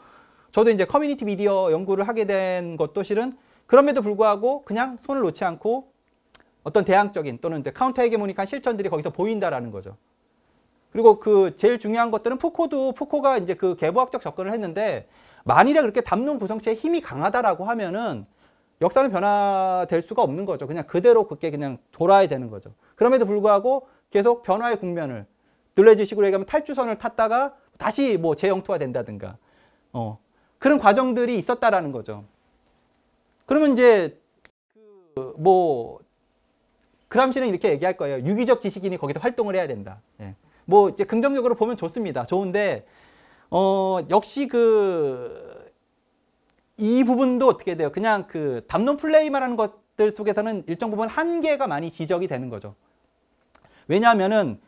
저도 이제 커뮤니티 미디어 연구를 하게 된 것도 실은 그럼에도 불구하고 그냥 손을 놓지 않고 어떤 대항적인 또는 카운터 헤게모닉한 실천들이 거기서 보인다라는 거죠. 그리고 그 제일 중요한 것들은 푸코가 이제 그 계보학적 접근을 했는데 만일에 그렇게 담론 구성체의 힘이 강하다라고 하면은 역사는 변화될 수가 없는 거죠. 그냥 그대로 그게 그냥 돌아야 되는 거죠. 그럼에도 불구하고 계속 변화의 국면을 들레즈식으로 얘기하면 탈주선을 탔다가 다시 뭐 재영토화 된다든가 그런 과정들이 있었다라는 거죠. 그러면 이제 그람시는 이렇게 얘기할 거예요. 유기적 지식인이 거기서 활동을 해야 된다. 예. 뭐 이제 긍정적으로 보면 좋습니다. 좋은데 역시 이 부분도 어떻게 돼요? 그냥 그 담론 플레이만 하는 것들 속에서는 일정 부분 한계가 많이 지적이 되는 거죠. 왜냐하면은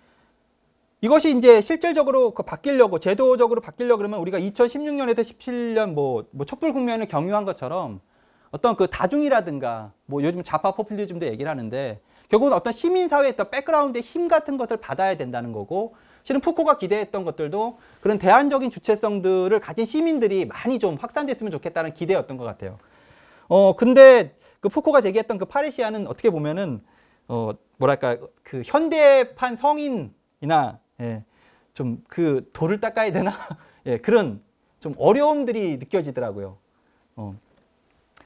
이것이 이제 실질적으로 바뀌려고 제도적으로 바뀌려고 그러면 우리가 2016년에서 17년 뭐 촛불 국면을 경유한 것처럼 어떤 그 다중이라든가 뭐 요즘 좌파 포퓰리즘도 얘기를 하는데 결국은 어떤 시민사회의 어떤 백그라운드의 힘 같은 것을 받아야 된다는 거고 실은 푸코가 기대했던 것들도 그런 대안적인 주체성들을 가진 시민들이 많이 좀 확산됐으면 좋겠다는 기대였던 것 같아요. 근데 그 푸코가 제기했던 그 파레시아는 어떻게 보면은 뭐랄까 그 현대판 성인이나 좀 그 돌을 닦아야 되나 그런 좀 어려움들이 느껴지더라고요.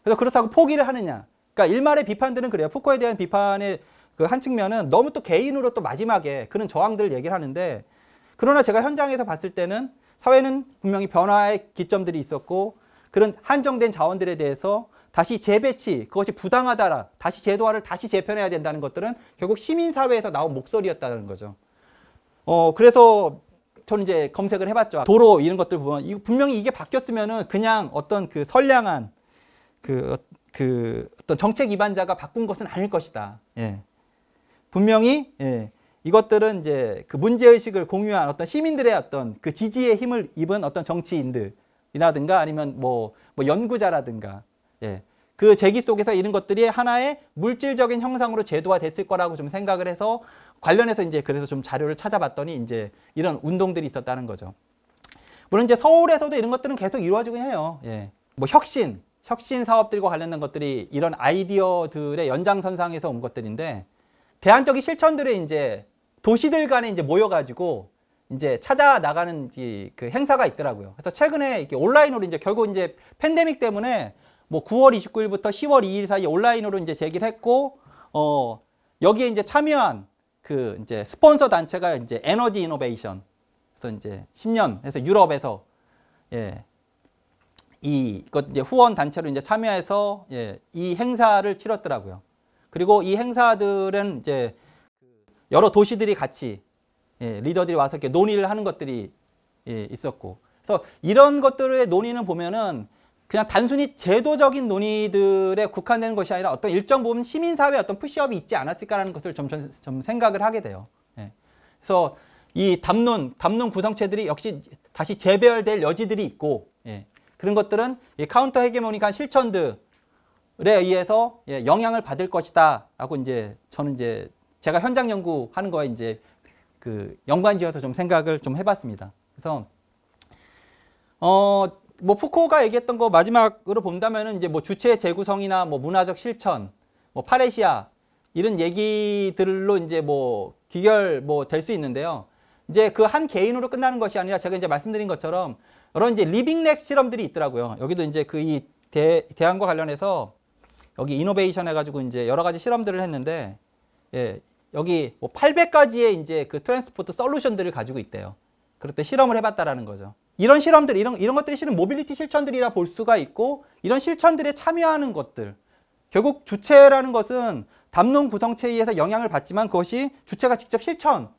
그래서 그렇다고 포기를 하느냐? 그러니까 일말의 비판들은 그래요. 푸코에 대한 비판의 그 한 측면은 너무 또 개인으로 또 마지막에 그런 저항들을 얘기를 하는데 그러나 제가 현장에서 봤을 때는 사회는 분명히 변화의 기점들이 있었고 그런 한정된 자원들에 대해서 다시 재배치, 그것이 부당하다라, 다시 제도화를 다시 재편해야 된다는 것들은 결국 시민사회에서 나온 목소리였다는 거죠. 그래서 저는 이제 검색을 해봤죠. 도로 이런 것들 보면 분명히 이게 바뀌었으면은 그냥 어떤 그 선량한 어떤 정책 위반자가 바꾼 것은 아닐 것이다. 분명히 이것들은 이제 그 문제의식을 공유한 어떤 시민들의 어떤 그 지지의 힘을 입은 어떤 정치인들이라든가 아니면 뭐 연구자라든가 그 제기 속에서 이런 것들이 하나의 물질적인 형상으로 제도화됐을 거라고 좀 생각을 해서 관련해서 이제 그래서 좀 자료를 찾아봤더니 이제 이런 운동들이 있었다는 거죠. 물론 이제 서울에서도 이런 것들은 계속 이루어지긴 해요. 뭐 혁신 사업들과 관련된 것들이 이런 아이디어들의 연장선상에서 온 것들인데 대안적인 실천들의 이제 도시들 간에 이제 모여가지고 이제 찾아 나가는 그 행사가 있더라고요. 그래서 최근에 이렇게 온라인으로 이제 결국 이제 팬데믹 때문에 뭐 9월 29일부터 10월 2일 사이 온라인으로 이제 제기를 했고, 여기에 이제 참여한 그 이제 스폰서 단체가 이제 에너지 이노베이션. 그래서 이제 10년 해서 유럽에서 이것 이제 후원 단체로 이제 참여해서 이 행사를 치렀더라고요. 그리고 이 행사들은 이제 여러 도시들이 같이 리더들이 와서 이렇게 논의를 하는 것들이 있었고, 그래서 이런 것들의 논의는 보면은 그냥 단순히 제도적인 논의들에 국한되는 것이 아니라 어떤 일정 부분 시민사회의 어떤 푸시업이 있지 않았을까라는 것을 좀 생각을 하게 돼요. 그래서 이 담론 구성체들이 역시 다시 재배열될 여지들이 있고, 그런 것들은 이 카운터 헤게모닉한 실천들에 의해서 영향을 받을 것이다라고 이제 저는 이제 제가 현장 연구하는 거에 이제 그 연관지어서 좀 생각을 좀 해봤습니다. 그래서 뭐 푸코가 얘기했던 거 마지막으로 본다면은 이제 뭐 주체의 재구성이나 뭐 문화적 실천, 뭐 파레시아 이런 얘기들로 이제 뭐 귀결 뭐 될 수 있는데요. 이제 그 한 개인으로 끝나는 것이 아니라 제가 이제 말씀드린 것처럼 여러 이제 리빙랩 실험들이 있더라고요. 여기도 이제 그 이 대안과 관련해서 여기 이노베이션 해가지고 이제 여러 가지 실험들을 했는데, 여기 뭐 800가지의 이제 그 트랜스포트 솔루션들을 가지고 있대요. 그럴 때 실험을 해봤다라는 거죠. 이런 실험들, 이런 것들이 실은 모빌리티 실천들이라 볼 수가 있고, 이런 실천들에 참여하는 것들. 결국 주체라는 것은 담론 구성체에 의해서 영향을 받지만 그것이 주체가 직접 실천하는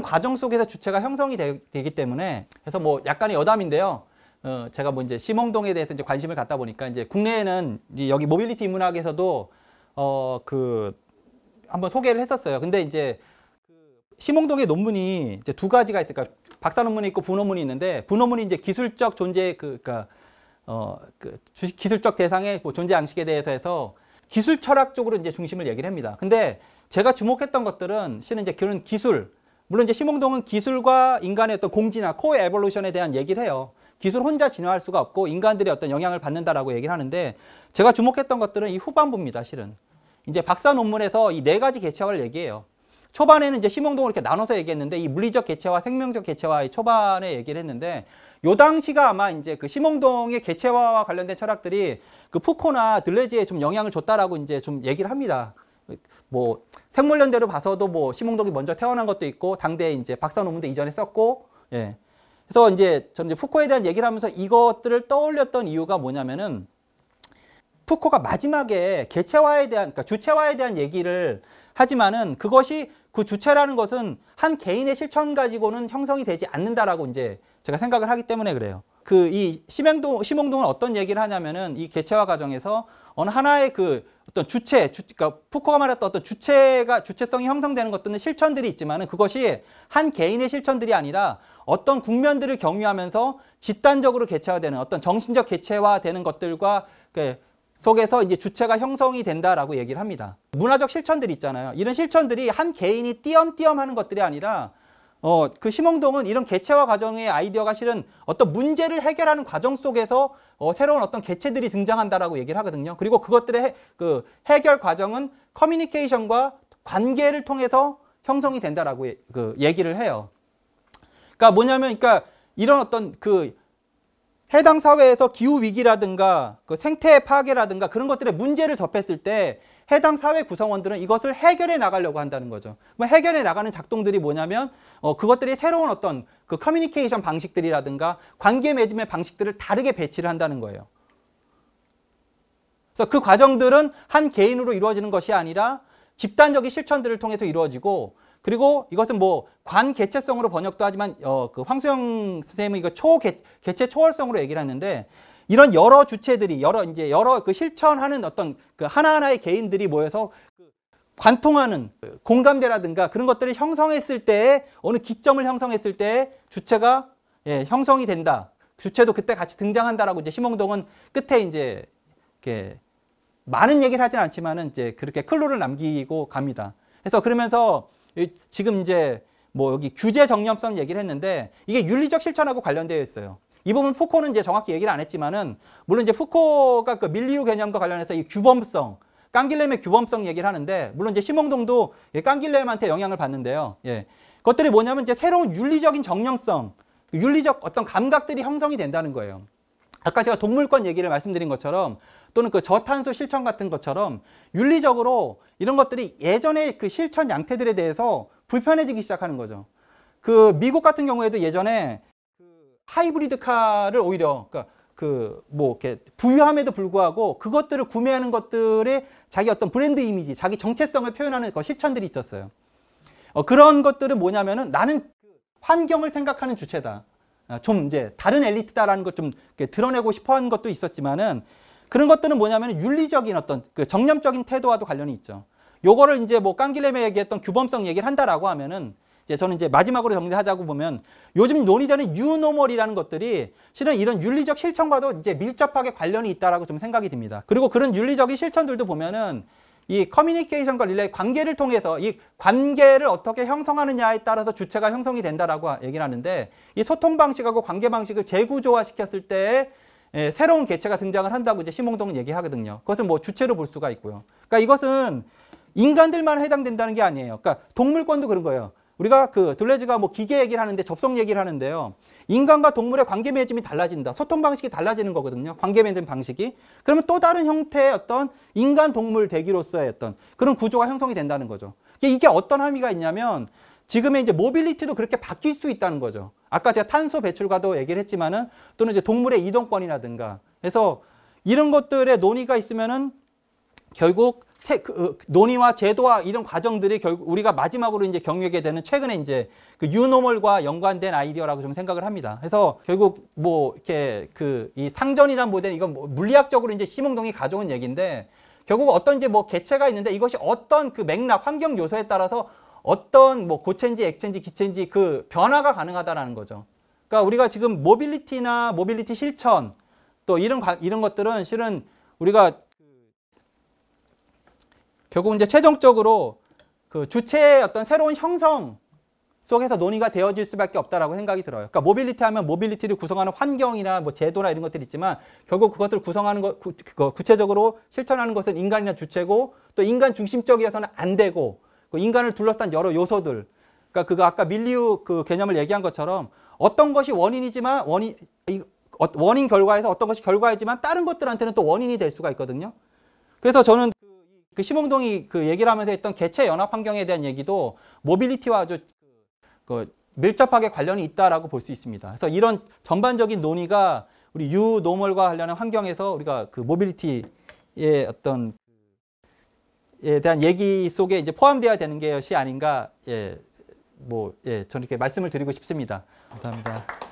과정 속에서 주체가 형성이 되기 때문에, 그래서 뭐 약간의 여담인데요. 제가 뭐 이제 심홍동에 대해서 이제 관심을 갖다 보니까 이제 국내에는 이제 여기 모빌리티 인문학에서도 한번 소개를 했었어요. 근데 이제 심홍동의 논문이 이제 두 가지가 있으니까 박사 논문이 있고 부논문이 있는데, 부논문이 이제 기술적 존재 그러니까 그 주식 기술적 대상의 뭐 존재 양식에 대해서 해서 기술 철학 쪽으로 이제 중심을 얘기를 합니다. 근데 제가 주목했던 것들은 실은 이제 그런 기술, 물론 이제 심홍동은 기술과 인간의 어떤 공진화, 코에볼루션에 대한 얘기를 해요. 기술 혼자 진화할 수가 없고 인간들의 어떤 영향을 받는다라고 얘기를 하는데 제가 주목했던 것들은 이 후반부입니다, 실은. 이제 박사 논문에서 이 4가지 개체화를 얘기해요. 초반에는 이제 심홍동을 이렇게 나눠서 얘기했는데 이 물리적 개체화, 생명적 개체화의 초반에 얘기를 했는데 요 당시가 아마 이제 그 심홍동의 개체화와 관련된 철학들이 그 푸코나 들레즈에 좀 영향을 줬다라고 이제 좀 얘기를 합니다. 뭐 생물연대로 봐서도 뭐 심홍동이 먼저 태어난 것도 있고 당대에 이제 박사 논문도 이전에 썼고, 예. 그래서 이제 저는 이제 푸코에 대한 얘기를 하면서 이것들을 떠올렸던 이유가 뭐냐면은 푸코가 마지막에 개체화에 대한, 그러니까 주체화에 대한 얘기를 하지만은 그것이 그 주체라는 것은 한 개인의 실천 가지고는 형성이 되지 않는다라고 이제 제가 생각을 하기 때문에 그래요. 그 이 심홍동은 어떤 얘기를 하냐면은 이 개체화 과정에서 어느 하나의 그 어떤 그러니까 푸코가 말했던 어떤 주체성이 형성되는 것들은 실천들이 있지만은 그것이 한 개인의 실천들이 아니라 어떤 국면들을 경유하면서 집단적으로 개체화되는 어떤 정신적 개체화되는 것들과 그 속에서 이제 주체가 형성이 된다라고 얘기를 합니다. 문화적 실천들이 있잖아요. 이런 실천들이 한 개인이 띄엄띄엄 하는 것들이 아니라 그 심홍동은 이런 개체화 과정의 아이디어가 실은 어떤 문제를 해결하는 과정 속에서 새로운 어떤 개체들이 등장한다라고 얘기를 하거든요. 그리고 그것들의 그 해결 과정은 커뮤니케이션과 관계를 통해서 형성이 된다라고 그 얘기를 해요. 그러니까 뭐냐면, 그러니까 이런 어떤 그 해당 사회에서 기후 위기라든가 그 생태 파괴라든가 그런 것들의 문제를 접했을 때 해당 사회 구성원들은 이것을 해결해 나가려고 한다는 거죠. 해결해 나가는 작동들이 뭐냐면 그것들이 새로운 어떤 그 커뮤니케이션 방식들이라든가 관계 맺음의 방식들을 다르게 배치를 한다는 거예요. 그래서 그 과정들은 한 개인으로 이루어지는 것이 아니라 집단적인 실천들을 통해서 이루어지고, 그리고 이것은 뭐 관개체성으로 번역도 하지만 그 황수영 선생님이 이거 개체 초월성으로 얘기를 했는데 이런 여러 주체들이 여러 그 실천하는 어떤 그 하나하나의 개인들이 모여서 그 관통하는 공감대라든가 그런 것들을 형성했을 때 어느 기점을 형성했을 때 주체가 형성이 된다. 주체도 그때 같이 등장한다라고 이제 심홍동은 끝에 이제 이렇게 많은 얘기를 하진 않지만은 이제 그렇게 클루를 남기고 갑니다. 그래서 그러면서 지금 이제 뭐 여기 규제 정념성 얘기를 했는데 이게 윤리적 실천하고 관련되어 있어요. 이 부분 푸코는 이제 정확히 얘기를 안 했지만은 물론 이제 푸코가 그 밀리우 개념과 관련해서 이 규범성, 깡길렘의 규범성 얘기를 하는데 물론 이제 심홍동도 깡길렘한테 영향을 받는데요. 예. 그것들이 뭐냐면 이제 새로운 윤리적인 정령성, 윤리적 어떤 감각들이 형성이 된다는 거예요. 아까 제가 동물권 얘기를 말씀드린 것처럼 또는 그 저탄소 실천 같은 것처럼 윤리적으로 이런 것들이 예전의 그 실천 양태들에 대해서 불편해지기 시작하는 거죠. 그 미국 같은 경우에도 예전에 그 하이브리드 카를 오히려 그러니까 그 뭐 이렇게 부유함에도 불구하고 그것들을 구매하는 것들의 자기 어떤 브랜드 이미지, 자기 정체성을 표현하는 그 실천들이 있었어요. 그런 것들은 뭐냐면은 나는 환경을 생각하는 주체다. 좀 이제 다른 엘리트다라는 것 좀 드러내고 싶어 하는 것도 있었지만은 그런 것들은 뭐냐면 윤리적인 어떤 그 정념적인 태도와도 관련이 있죠. 요거를 이제 뭐 깡길렘이 얘기했던 규범성 얘기를 한다라고 하면은 이제 저는 이제 마지막으로 정리를 하자고 보면 요즘 논의되는 뉴노멀이라는 것들이 실은 이런 윤리적 실천과도 이제 밀접하게 관련이 있다라고 좀 생각이 듭니다. 그리고 그런 윤리적인 실천들도 보면은 이 커뮤니케이션과 릴레이 관계를 통해서 이 관계를 어떻게 형성하느냐에 따라서 주체가 형성이 된다라고 얘기를 하는데 이 소통 방식하고 관계 방식을 재구조화시켰을 때 새로운 개체가 등장을 한다고 이제 심홍동은 얘기하거든요. 그것을 뭐 주체로 볼 수가 있고요. 그러니까 이것은 인간들만 해당된다는 게 아니에요. 그러니까 동물권도 그런 거예요. 우리가 그 둘레즈가 뭐 기계 얘기를 하는데 접속 얘기를 하는데요. 인간과 동물의 관계 맺음이 달라진다. 소통 방식이 달라지는 거거든요. 관계 맺음 방식이. 그러면 또 다른 형태의 어떤 인간 동물 대기로서의 어떤 그런 구조가 형성이 된다는 거죠. 이게 어떤 함의가 있냐면 지금의 이제 모빌리티도 그렇게 바뀔 수 있다는 거죠. 아까 제가 탄소 배출과도 얘기를 했지만은 또는 이제 동물의 이동권이라든가 해서 이런 것들의 논의가 있으면은 결국 논의와 제도와 이런 과정들이 결국 우리가 마지막으로 이제 경유하게 되는 최근에 이제 그 유노멀과 연관된 아이디어라고 좀 생각을 합니다. 그래서 결국 뭐 이렇게 그 이 상전이란 모델 이건 뭐 물리학적으로 이제 심홍동이 가져온 얘기인데 결국 어떤 이제 뭐 개체가 있는데 이것이 어떤 그 맥락 환경 요소에 따라서 어떤 뭐 고체인지 액체인지 기체인지 그 변화가 가능하다라는 거죠. 그러니까 우리가 지금 모빌리티나 모빌리티 실천 또 이런 것들은 실은 우리가 결국 이제 최종적으로 그 주체의 어떤 새로운 형성 속에서 논의가 되어질 수밖에 없다라고 생각이 들어요. 그러니까 모빌리티 하면 모빌리티를 구성하는 환경이나 뭐 제도나 이런 것들이 있지만 결국 그것을 구성하는 구체적으로 실천하는 것은 인간이나 주체고 또 인간 중심적이어서는 안 되고 그 인간을 둘러싼 여러 요소들. 그러니까 그거 아까 밀리우 그 개념을 얘기한 것처럼 어떤 것이 원인이지만 원인 결과에서 어떤 것이 결과이지만 다른 것들한테는 또 원인이 될 수가 있거든요. 그래서 저는 그 심홍동이 그 얘기를 하면서 했던 개체 연합 환경에 대한 얘기도 모빌리티와 아주 밀접하게 관련이 있다라고 볼 수 있습니다. 그래서 이런 전반적인 논의가 우리 유노멀과 관련한 환경에서 우리가 그 모빌리티의 어떤 에 대한 얘기 속에 이제 포함되어야 되는 것이 아닌가, 저는 이렇게 말씀을 드리고 싶습니다. 감사합니다.